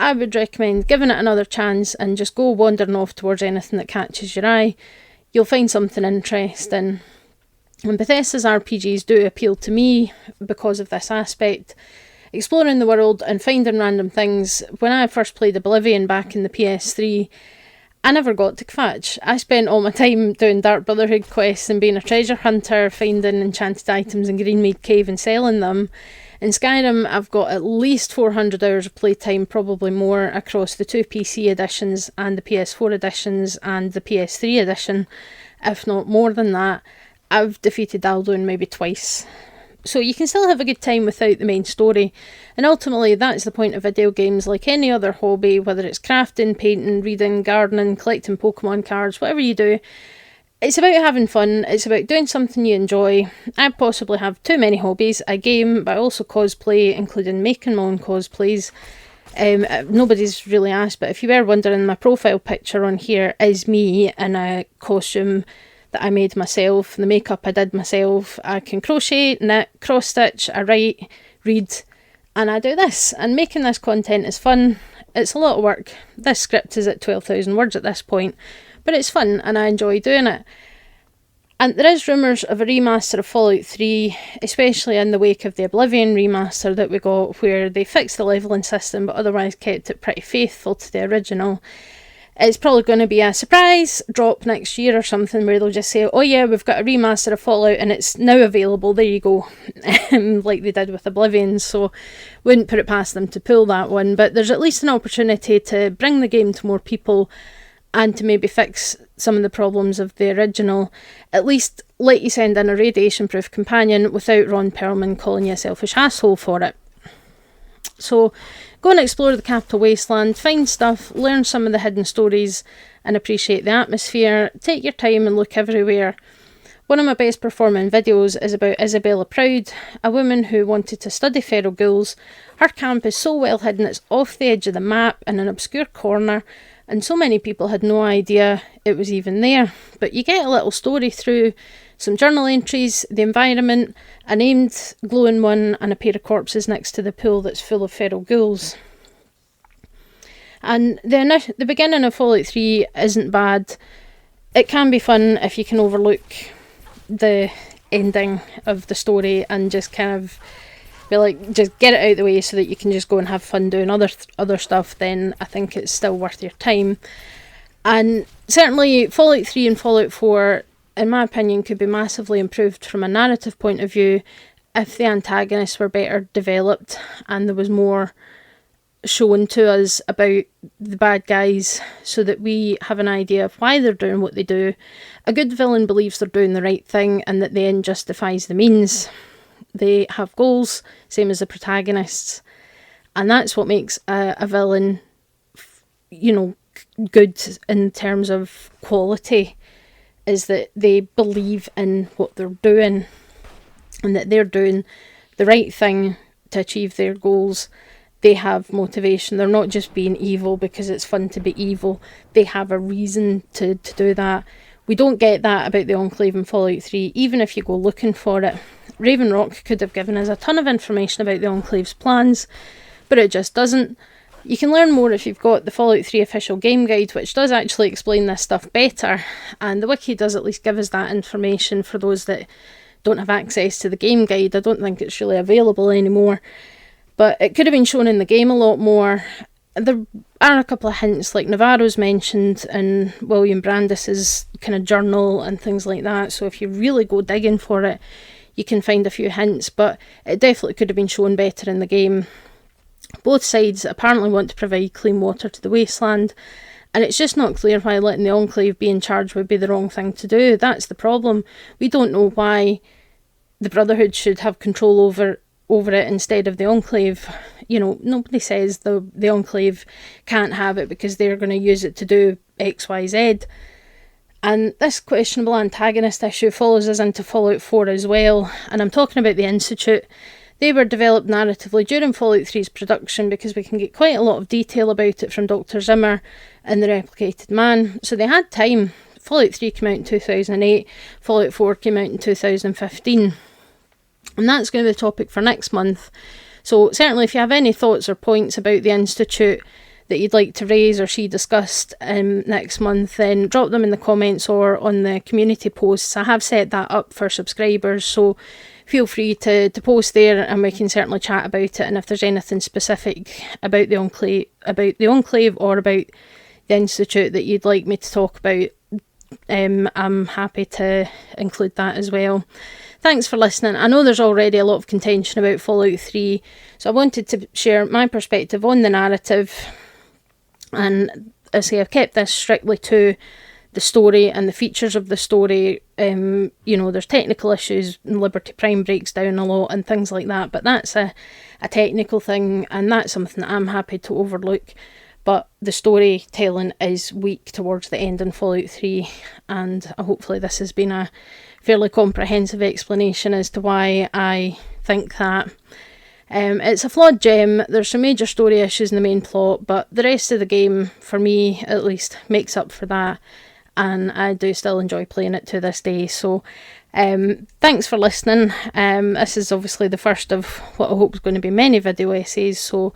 I would recommend giving it another chance and just go wandering off towards anything that catches your eye. You'll find something interesting. And Bethesda's RPGs do appeal to me because of this aspect. Exploring the world and finding random things. When I first played Oblivion back in the PS3, I never got to Kvatch. I spent all my time doing Dark Brotherhood quests and being a treasure hunter, finding enchanted items in Greenmead Cave and selling them. In Skyrim, I've got at least 400 hours of playtime, probably more, across the 2 PC editions and the PS4 editions and the PS3 edition, if not more than that. I've defeated Alduin maybe twice. So you can still have a good time without the main story. And ultimately, that's the point of video games, like any other hobby, whether it's crafting, painting, reading, gardening, collecting Pokemon cards, whatever you do. It's about having fun. It's about doing something you enjoy. I possibly have too many hobbies. I game, but I also cosplay, including making my own cosplays. Nobody's really asked, but if you were wondering, my profile picture on here is me in a costume that I made myself, the makeup I did myself. I can crochet, knit, cross stitch, I write, read, and I do this. And making this content is fun. It's a lot of work. This script is at 12,000 words at this point, but it's fun and I enjoy doing it. And there is rumours of a remaster of Fallout 3, especially in the wake of the Oblivion remaster that we got, where they fixed the levelling system but otherwise kept it pretty faithful to the original. It's probably going to be a surprise drop next year or something where they'll just say, oh yeah, we've got a remaster of Fallout and it's now available, there you go, like they did with Oblivion, so wouldn't put it past them to pull that one, but there's at least an opportunity to bring the game to more people and to maybe fix some of the problems of the original. At least let you send in a radiation-proof companion without Ron Perlman calling you a selfish asshole for it. So go and explore the Capital Wasteland, find stuff, learn some of the hidden stories and appreciate the atmosphere. Take your time and look everywhere. One of my best performing videos is about Isabella Proud, a woman who wanted to study feral ghouls. Her camp is so well hidden it's off the edge of the map in an obscure corner, and so many people had no idea it was even there. But you get a little story through some journal entries, the environment, a named glowing one, and a pair of corpses next to the pool that's full of feral ghouls. And the beginning of Fallout 3 isn't bad. It can be fun if you can overlook the ending of the story and just kind of be like, just get it out of the way so that you can just go and have fun doing other stuff. Then I think it's still worth your time. And certainly Fallout 3 and Fallout 4, in my opinion, could be massively improved from a narrative point of view if the antagonists were better developed and there was more shown to us about the bad guys so that we have an idea of why they're doing what they do. A good villain believes they're doing the right thing and that the end justifies the means. They have goals, same as the protagonists, and that's what makes a villain, good in terms of quality, is that they believe in what they're doing and that they're doing the right thing to achieve their goals. They have motivation. They're not just being evil because it's fun to be evil. They have a reason to do that. We don't get that about the Enclave in Fallout 3, even if you go looking for it. Raven Rock could have given us a ton of information about the Enclave's plans, but it just doesn't. You can learn more if you've got the Fallout 3 official game guide, which does actually explain this stuff better, and the wiki does at least give us that information for those that don't have access to the game guide. I don't think it's really available anymore, but it could have been shown in the game a lot more. There are a couple of hints, like Navarro's mentioned in William Brandis's kind of journal and things like that, so if you really go digging for it, you can find a few hints, but it definitely could have been shown better in the game. Both sides apparently want to provide clean water to the wasteland, and it's just not clear why letting the Enclave be in charge would be the wrong thing to do. That's the problem. We don't know why the Brotherhood should have control over it instead of the Enclave. You know, nobody says the Enclave can't have it because they're going to use it to do X, Y, Z. And this questionable antagonist issue follows us into Fallout 4 as well, and I'm talking about the Institute. They were developed narratively during Fallout 3's production because we can get quite a lot of detail about it from Dr. Zimmer and the Replicated Man, so they had time. Fallout 3 came out in 2008, Fallout 4 came out in 2015. And that's going to be the topic for next month. So certainly if you have any thoughts or points about the Institute that you'd like to raise or see discussed next month, then drop them in the comments or on the community posts. I have set that up for subscribers, so feel free to post there and we can certainly chat about it. And if there's anything specific about the Enclave or about the Institute that you'd like me to talk about, I'm happy to include that as well. Thanks for listening. I know there's already a lot of contention about Fallout 3, so I wanted to share my perspective on the narrative. And I say I've kept this strictly to the story and the features of the story. You know, there's technical issues and Liberty Prime breaks down a lot and things like that, but that's a technical thing, and that's something that I'm happy to overlook. But the storytelling is weak towards the end in Fallout 3, and hopefully this has been a fairly comprehensive explanation as to why I think that. It's a flawed gem. There's some major story issues in the main plot, but the rest of the game, for me at least, makes up for that, and I do still enjoy playing it to this day. So thanks for listening. This is obviously the first of what I hope is going to be many video essays, so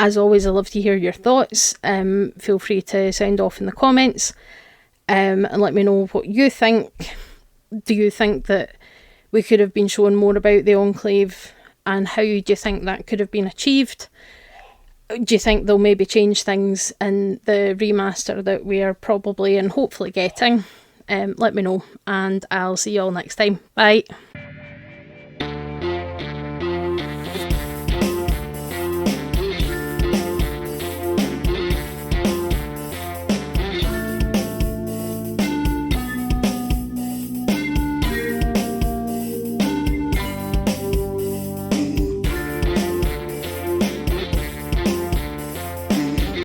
as always I love to hear your thoughts. Feel free to sound off in the comments and let me know what you think. Do you think that we could have been shown more about the Enclave, and how do you think that could have been achieved? Do you think they'll maybe change things in the remaster that we are probably and hopefully getting? Let me know, and I'll see you all next time. Bye.